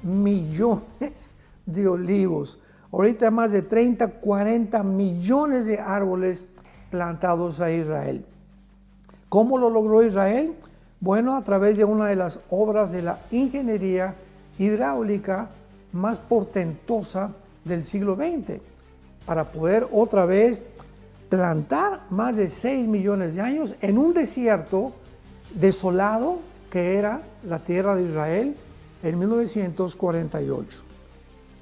Speaker 2: millones de olivos. Ahorita más de 30, 40 millones de árboles plantados a Israel. ¿Cómo lo logró Israel? Bueno, a través de una de las obras de la ingeniería hidráulica más portentosa del siglo XX, para poder otra vez plantar más de 6 millones de años en un desierto desolado que era la tierra de Israel en 1948.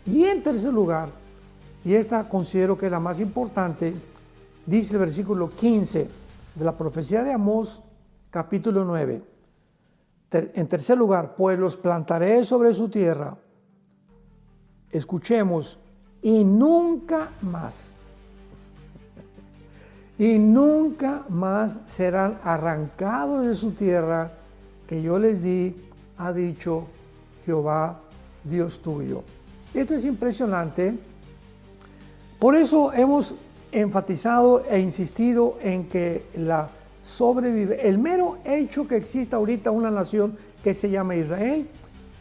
Speaker 2: Y en tercer lugar, y esta considero que es la más importante, dice el versículo 15 de la profecía de Amós, capítulo 9. En tercer lugar, pues los plantaré sobre su tierra. Escuchemos, y nunca más. Y nunca más serán arrancados de su tierra que yo les di, ha dicho Jehová, Dios tuyo. Esto es impresionante. Por eso hemos enfatizado e insistido en que el mero hecho que exista ahorita una nación que se llama Israel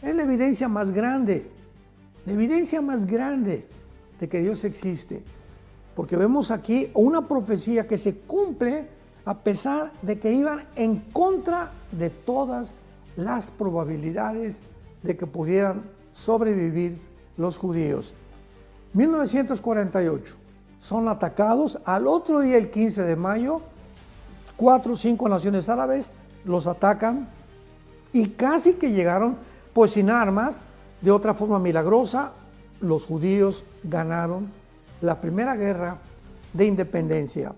Speaker 2: es la evidencia más grande de que Dios existe. Porque vemos aquí una profecía que se cumple a pesar de que iban en contra de todas las probabilidades de que pudieran sobrevivir los judíos. 1948, son atacados. Al otro día, el 15 de mayo, 4 o 5 naciones árabes los atacan y casi que llegaron pues sin armas. De otra forma milagrosa, los judíos ganaron la primera guerra de independencia.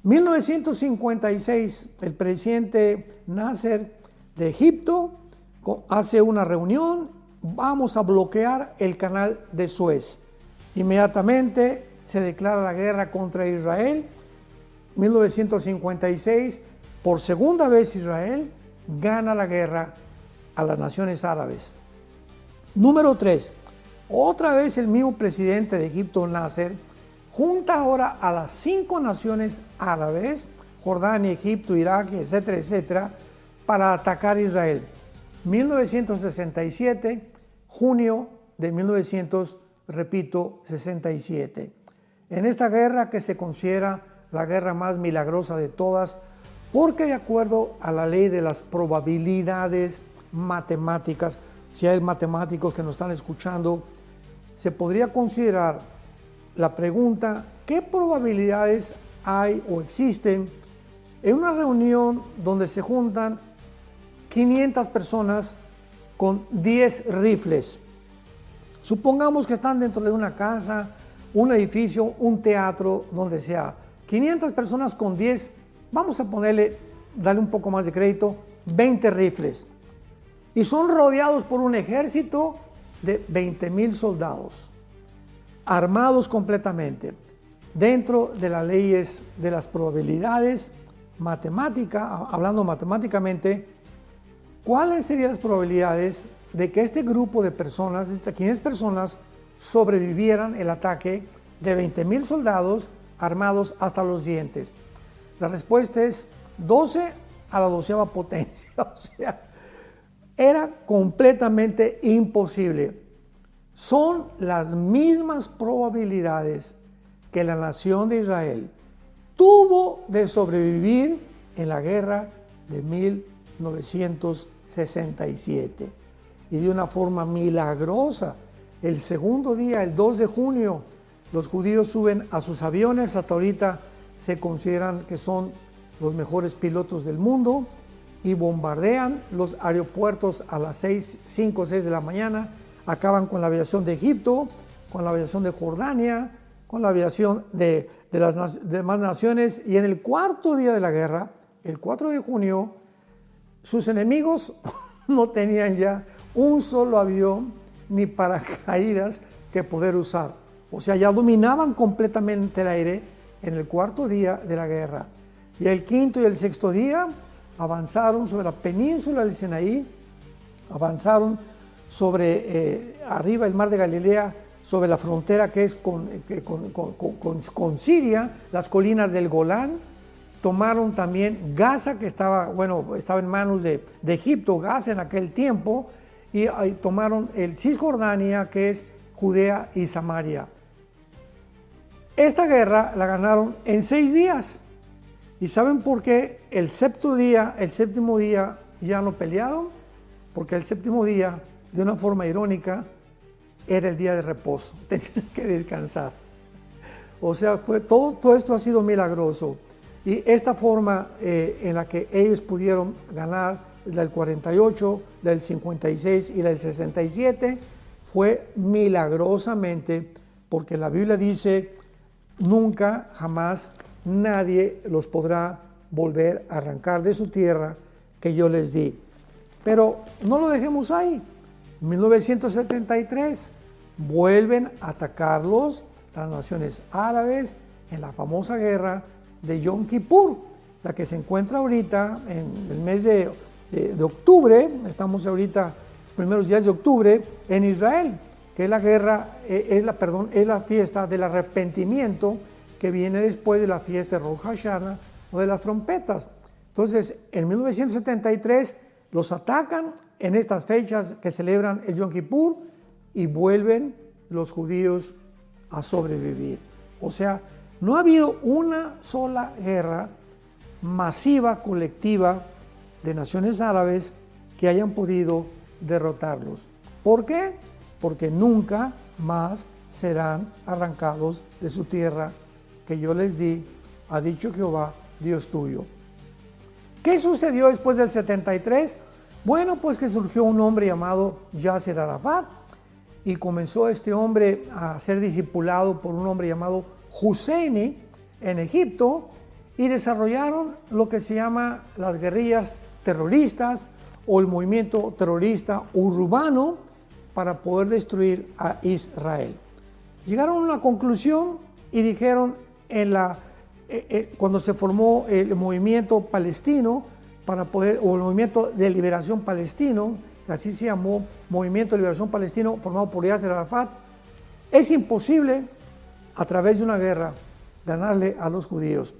Speaker 2: 1956, el presidente Nasser de Egipto hace una reunión: vamos a bloquear el canal de Suez. Inmediatamente se declara la guerra contra Israel. 1956, por segunda vez Israel gana la guerra a las naciones árabes. Número 3, otra vez el mismo presidente de Egipto, Nasser, junta ahora a las 5 naciones árabes, Jordania, Egipto, Irak, etcétera, etcétera, para atacar a Israel. 1967, junio de 1967. En esta guerra, que se considera la guerra más milagrosa de todas, porque de acuerdo a la ley de las probabilidades matemáticas, si hay matemáticos que nos están escuchando, se podría considerar la pregunta: ¿qué probabilidades hay o existen en una reunión donde se juntan 500 personas con 10 rifles? Supongamos que están dentro de una casa, un edificio, un teatro, donde sea. 500 personas con 10, vamos a darle un poco más de crédito, 20 rifles. Y son rodeados por un ejército de 20,000 soldados, armados completamente. Dentro de las leyes de las probabilidades matemáticas, hablando matemáticamente, ¿cuáles serían las probabilidades de que este grupo de personas, estas 500 personas, sobrevivieran el ataque de 20,000 soldados armados hasta los dientes? La respuesta es 12 a la 12ª potencia. O sea, era completamente imposible. Son las mismas probabilidades que la nación de Israel tuvo de sobrevivir en la guerra de 1967. Y de una forma milagrosa, el segundo día, el 2 de junio, los judíos suben a sus aviones. Hasta ahorita se consideran que son los mejores pilotos del mundo y bombardean los aeropuertos a las 5 o 6 de la mañana. Acaban con la aviación de Egipto, con la aviación de Jordania, con la aviación de las demás naciones. Y en el cuarto día de la guerra, el 4 de junio, sus enemigos no tenían ya un solo avión ni paracaídas que poder usar. O sea, ya dominaban completamente el aire en el cuarto día de la guerra. Y el quinto y el sexto día avanzaron sobre la península del Sinaí, avanzaron sobre arriba el mar de Galilea, sobre la frontera que es con Siria, las colinas del Golán. Tomaron también Gaza, que estaba en manos de Egipto, Gaza en aquel tiempo, y tomaron el Cisjordania, que es Judea y Samaria. Esta guerra la ganaron en 6 días. ¿Y saben por qué el séptimo día ya no pelearon? Porque el séptimo día, de una forma irónica, era el día de reposo, tenían que descansar. O sea, todo esto ha sido milagroso. Y esta forma en la que ellos pudieron ganar, la del 48, la del 56 y la del 67, fue milagrosamente, porque la Biblia dice, nunca, jamás, nadie los podrá volver a arrancar de su tierra que yo les di. Pero no lo dejemos ahí. En 1973 vuelven a atacarlos las naciones árabes en la famosa guerra de Yom Kippur, la que se encuentra ahorita en el mes de octubre. Estamos ahorita los primeros días de octubre en Israel, que es la guerra, es la fiesta del arrepentimiento que viene después de la fiesta de Rosh Hashanah o de las trompetas. Entonces, en 1973 los atacan en estas fechas que celebran el Yom Kippur y vuelven los judíos a sobrevivir. O sea, no ha habido una sola guerra masiva, colectiva, de naciones árabes que hayan podido derrotarlos. ¿Por qué? Porque nunca más serán arrancados de su tierra que yo les di, ha dicho Jehová, Dios tuyo. ¿Qué sucedió después del 73? Bueno, pues que surgió un hombre llamado Yasser Arafat y comenzó este hombre a ser discipulado por un hombre llamado Husseini en Egipto y desarrollaron lo que se llama las guerrillas terroristas o el movimiento terrorista urbano para poder destruir a Israel. Llegaron a una conclusión y dijeron cuando se formó el movimiento palestino o el movimiento de liberación palestino, que así se llamó, Movimiento de Liberación Palestino, formado por Yasser Arafat, es imposible a través de una guerra ganarle a los judíos.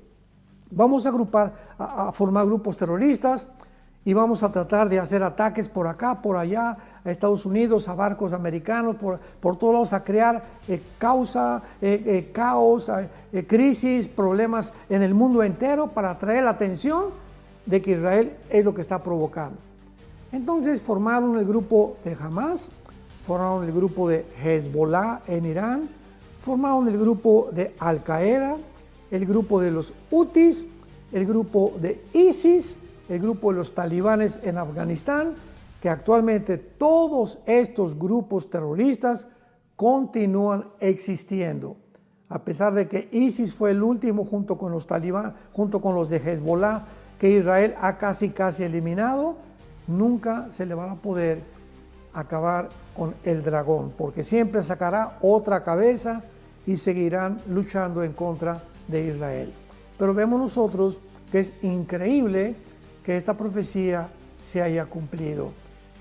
Speaker 2: Vamos a formar grupos terroristas y vamos a tratar de hacer ataques por acá, por allá, a Estados Unidos, a barcos americanos, por todos lados, a crear caos, crisis, problemas en el mundo entero para atraer la atención de que Israel es lo que está provocando. Entonces formaron el grupo de Hamas, formaron el grupo de Hezbollah en Irán, formaron el grupo de Al-Qaeda, el grupo de los Hutis, el grupo de ISIS, el grupo de los talibanes en Afganistán, que actualmente todos estos grupos terroristas continúan existiendo. A pesar de que ISIS fue el último junto con los talibanes, junto con los de Hezbollah, que Israel ha casi eliminado, nunca se le va a poder acabar con el dragón, porque siempre sacará otra cabeza y seguirán luchando en contra de Israel. Pero vemos nosotros que es increíble que esta profecía se haya cumplido.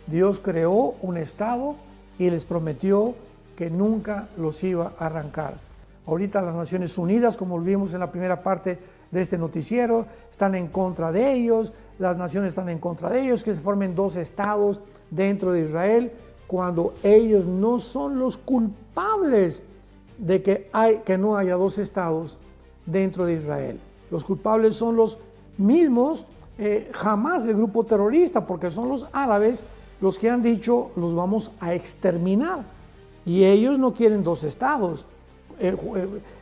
Speaker 2: Dios creó un estado y les prometió que nunca los iba a arrancar. Ahorita las Naciones Unidas, como vimos en la primera parte de este noticiero están en contra de ellos, las naciones están en contra de ellos, que se formen 2 estados dentro de Israel, cuando ellos no son los culpables de que no haya 2 estados dentro de Israel. Los culpables son los mismos, jamás el grupo terrorista, porque son los árabes los que han dicho los vamos a exterminar, y ellos no quieren 2 estados.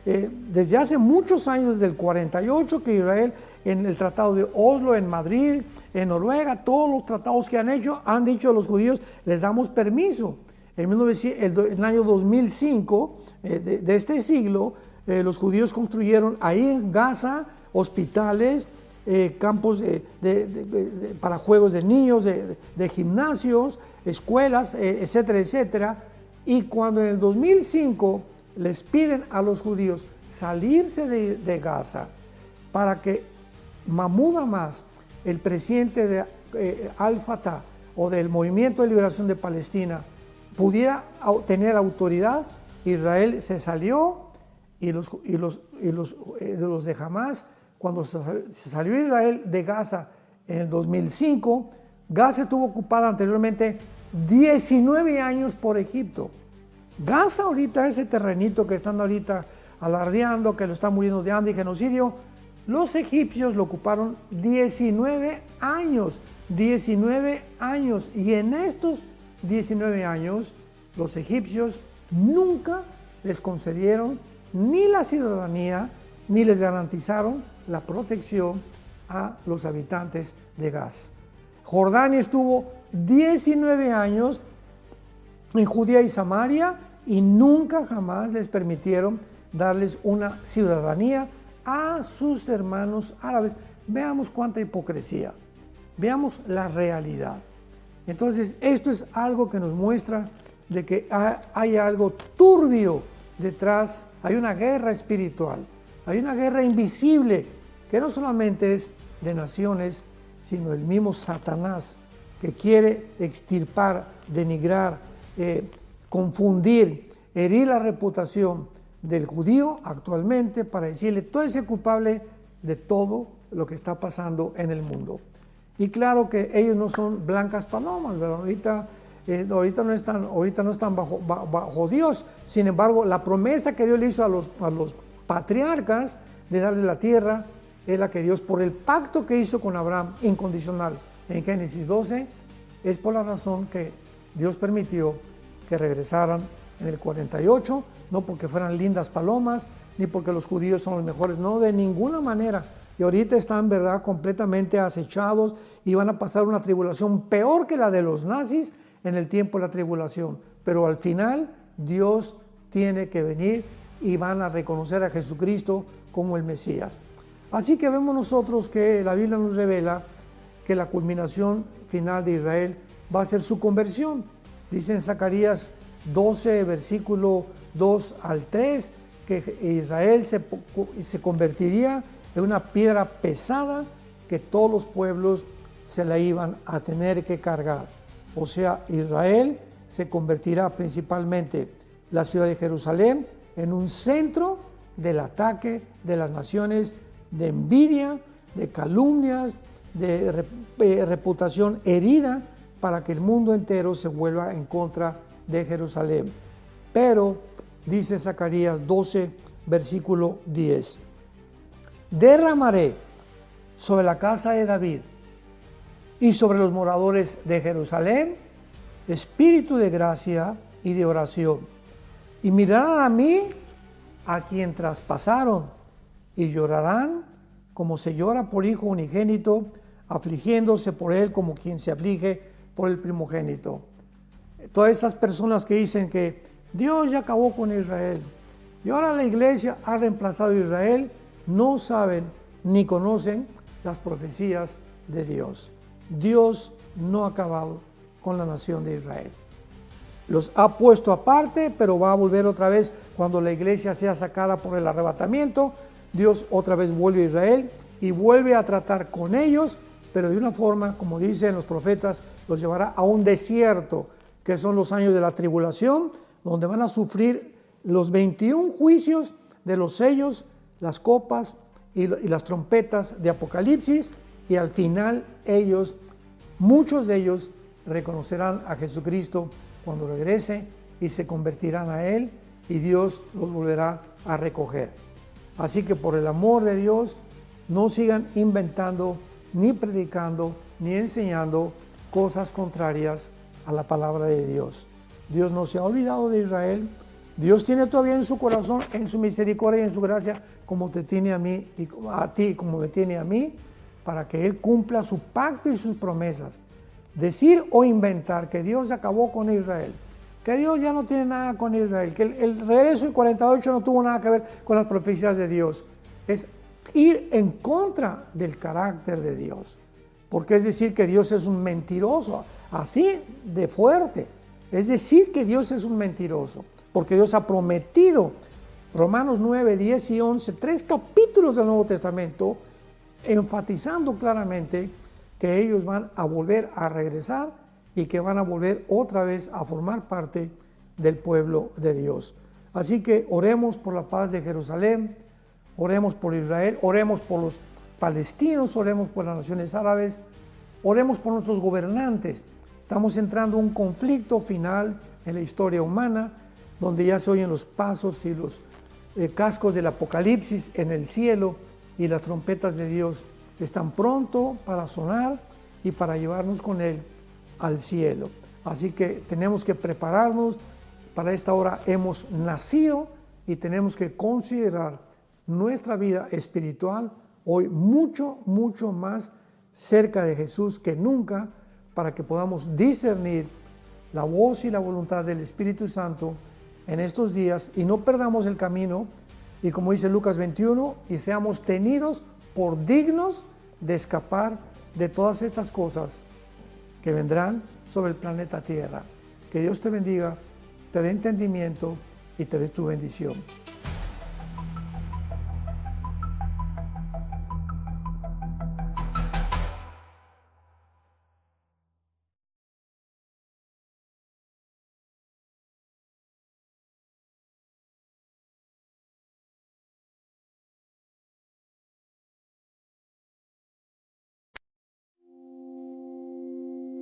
Speaker 2: Desde hace muchos años, desde el 48, que Israel, en el Tratado de Oslo, en Madrid, en Noruega, todos los tratados que han hecho, han dicho a los judíos, les damos permiso. En el año 2005 de este siglo, los judíos construyeron ahí en Gaza hospitales, campos para juegos de niños, de gimnasios, escuelas, etcétera, etcétera. Y cuando en el 2005 les piden a los judíos salirse de Gaza para que Mahmoud Abbas, el presidente de Al-Fatah o del Movimiento de Liberación de Palestina, pudiera tener autoridad, Israel se salió, y los de Hamas, cuando se salió Israel de Gaza en el 2005, Gaza estuvo ocupada anteriormente 19 años por Egipto. Gaza ahorita, ese terrenito que están ahorita alardeando, que lo están muriendo de hambre y genocidio, los egipcios lo ocuparon 19 años, y en estos 19 años los egipcios nunca les concedieron ni la ciudadanía, ni les garantizaron la protección a los habitantes de Gaza. Jordania estuvo 19 años en Judea y Samaria y nunca jamás les permitieron darles una ciudadanía a sus hermanos árabes. Veamos cuánta hipocresía, veamos la realidad. Entonces, esto es algo que nos muestra de que hay algo turbio detrás, hay una guerra espiritual, hay una guerra invisible que no solamente es de naciones, sino el mismo Satanás que quiere extirpar, denigrar, confundir, herir la reputación del judío actualmente para decirle, tú eres el culpable de todo lo que está pasando en el mundo. Y claro que ellos no son blancas palomas, ¿verdad? Ahorita no están bajo Dios. Sin embargo, la promesa que Dios le hizo a los patriarcas de darles la tierra es la que Dios, por el pacto que hizo con Abraham incondicional en Génesis 12, es por la razón que Dios permitió que regresaran en el 48, no porque fueran lindas palomas, ni porque los judíos son los mejores, no, de ninguna manera. Y ahorita están, ¿verdad?, completamente acechados y van a pasar una tribulación peor que la de los nazis en el tiempo de la tribulación. Pero al final Dios tiene que venir y van a reconocer a Jesucristo como el Mesías. Así que vemos nosotros que la Biblia nos revela que la culminación final de Israel va a ser su conversión. Dice en Zacarías 12, versículo 2 al 3, que Israel se convertiría en una piedra pesada que todos los pueblos se la iban a tener que cargar. O sea, Israel se convertirá principalmente, la ciudad de Jerusalén, en un centro del ataque de las naciones, de envidia, de calumnias, de reputación herida, para que el mundo entero se vuelva en contra de Jerusalén. Pero, dice Zacarías 12, versículo 10, derramaré sobre la casa de David y sobre los moradores de Jerusalén espíritu de gracia y de oración, y mirarán a mí, a quien traspasaron, y llorarán como se llora por hijo unigénito, afligiéndose por él como quien se aflige por el primogénito. Todas esas personas que dicen que Dios ya acabó con Israel y ahora la iglesia ha reemplazado a Israel, no saben ni conocen las profecías de Dios. Dios no ha acabado con la nación de Israel. Los ha puesto aparte, pero va a volver otra vez cuando la iglesia sea sacada por el arrebatamiento. Dios otra vez vuelve a Israel y vuelve a tratar con ellos, pero de una forma, como dicen los profetas, los llevará a un desierto, que son los años de la tribulación, donde van a sufrir los 21 juicios de los sellos, las copas y las trompetas de Apocalipsis, y al final ellos, muchos de ellos, reconocerán a Jesucristo cuando regrese y se convertirán a Él, y Dios los volverá a recoger. Así que por el amor de Dios, no sigan inventando, ni predicando, ni enseñando cosas contrarias a la palabra de Dios. Dios no se ha olvidado de Israel. Dios tiene todavía en su corazón, en su misericordia y en su gracia, como te tiene a mí y a ti, como me tiene a mí, para que Él cumpla su pacto y sus promesas. Decir o inventar que Dios acabó con Israel, que Dios ya no tiene nada con Israel, que el regreso del 48 no tuvo nada que ver con las profecías de Dios, es ir en contra del carácter de Dios, porque es decir que Dios es un mentiroso, así de fuerte, es decir que Dios es un mentiroso, porque Dios ha prometido, Romanos 9, 10 y 11, 3 capítulos del Nuevo Testamento, enfatizando claramente que ellos van a volver a regresar y que van a volver otra vez a formar parte del pueblo de Dios. Así que oremos por la paz de Jerusalén, oremos por Israel, oremos por los palestinos, oremos por las naciones árabes, oremos por nuestros gobernantes. Estamos entrando en un conflicto final en la historia humana, donde ya se oyen los pasos y los cascos del Apocalipsis en el cielo, y las trompetas de Dios están pronto para sonar y para llevarnos con Él al cielo. Así que tenemos que prepararnos para esta hora. Hemos nacido y tenemos que considerar nuestra vida espiritual hoy mucho, mucho más cerca de Jesús que nunca, para que podamos discernir la voz y la voluntad del Espíritu Santo en estos días y no perdamos el camino, y como dice Lucas 21, y seamos tenidos por dignos de escapar de todas estas cosas que vendrán sobre el planeta Tierra. Que Dios te bendiga, te dé entendimiento y te dé tu bendición.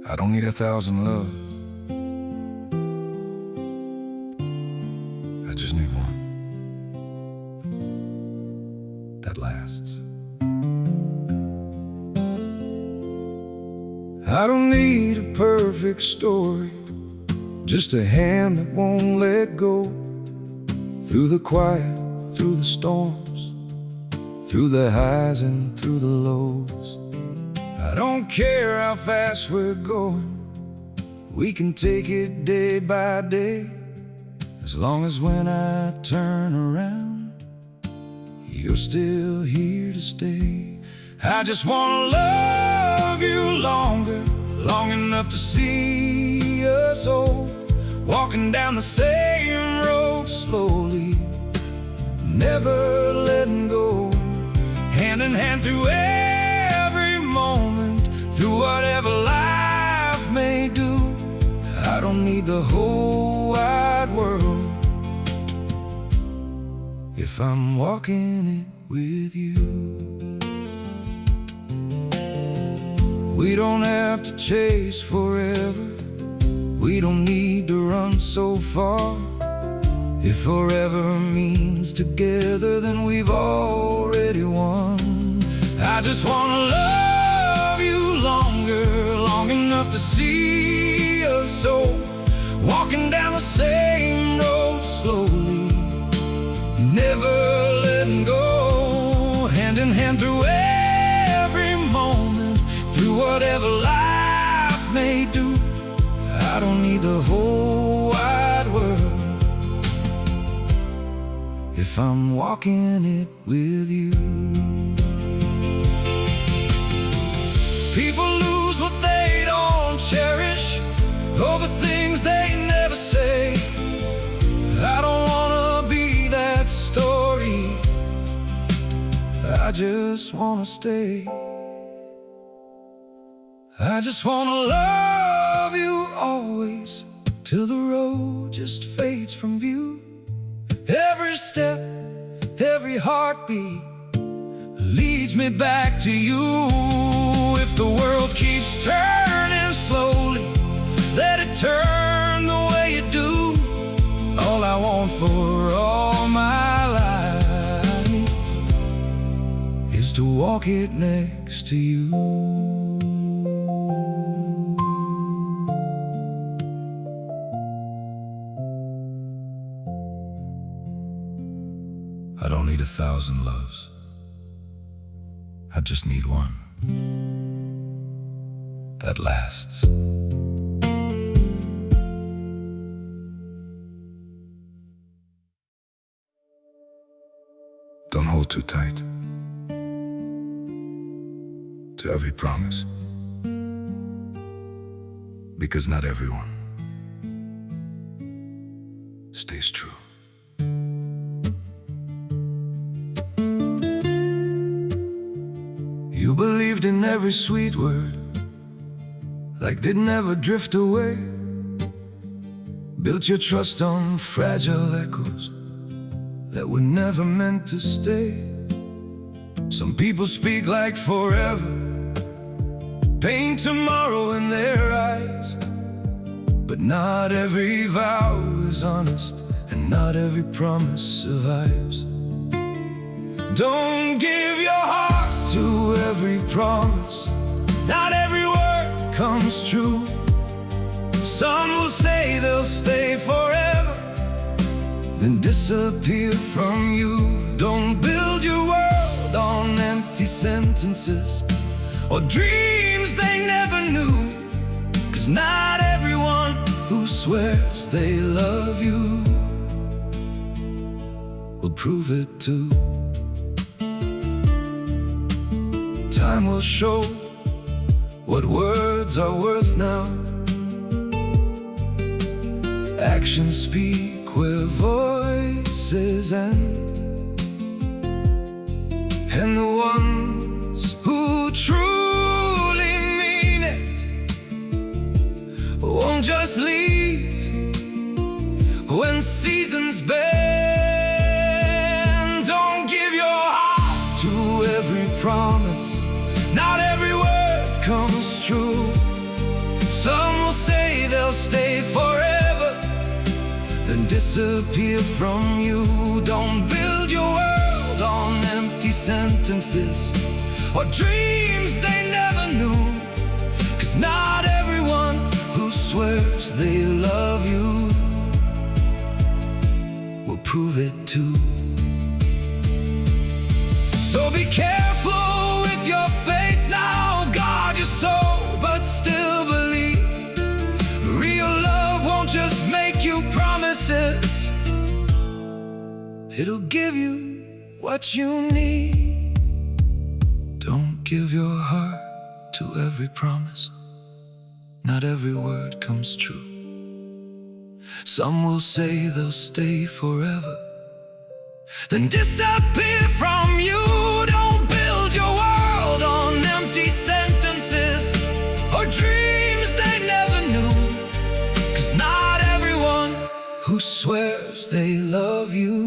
Speaker 3: I don't need 1,000 loves, I just need one that lasts. I don't need a perfect story, just a hand that won't let go. Through the quiet, through the storms, through the highs and through the lows. I don't care how fast we're going, we can take it day by day, as long as when I turn around, you're still here to stay. I just wanna love you longer, long enough to see us old, walking down the same road slowly, never letting go, hand in hand through every moment, through whatever life may do. I don't need the whole wide world if I'm walking it with you. We don't have to chase forever, we don't need to run so far. If forever means together, then we've already won. I just wanna love you longer, long enough to see us so, walking down the same road slowly, never letting go, hand in hand through every moment, through whatever life may do. I don't need the whole wide world if I'm walking it with you. People lose what they don't cherish over things they never say. I don't wanna be that story, I just wanna stay. I just wanna love you always, till the road just fades from view. Every step, every heartbeat, leads me back to you. If the world keeps turning slowly, let it turn the way it do. All I want for all my life is to walk it next to you. I don't need 1,000 loves. I just need one that lasts. Don't hold too tight to every promise, because not everyone stays true. You believed in every sweet word, like they'd never drift away. Built your trust on fragile echoes that were never meant to stay. Some people speak like forever, paint tomorrow in their eyes. But not every vow is honest, and not every promise survives. Don't give your heart to every promise, not every word comes true. Some will say they'll stay forever, then disappear from you. Don't build your world on empty sentences or dreams they never knew, 'cause not everyone who swears they love you will prove it too. Time will show what words are worth now. Actions speak where voices end, and the ones who truly mean it won't just leave when seasons bend. Don't give your heart to every promise, not every word comes true. Some will say they'll stay forever, then disappear from you. Don't build your world on empty sentences or dreams they never knew, 'cause not everyone who swears they love you will prove it too. So be careful with your faith now, guard your soul, but still believe. Real love won't just make you promises, it'll give you what you need. Don't give your heart to every promise, not every word comes true. Some will say they'll stay forever, then disappear from you. Don't build your world on empty sentences or dreams they never knew, 'cause not everyone who swears they love you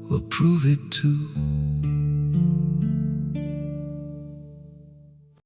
Speaker 3: will prove it too.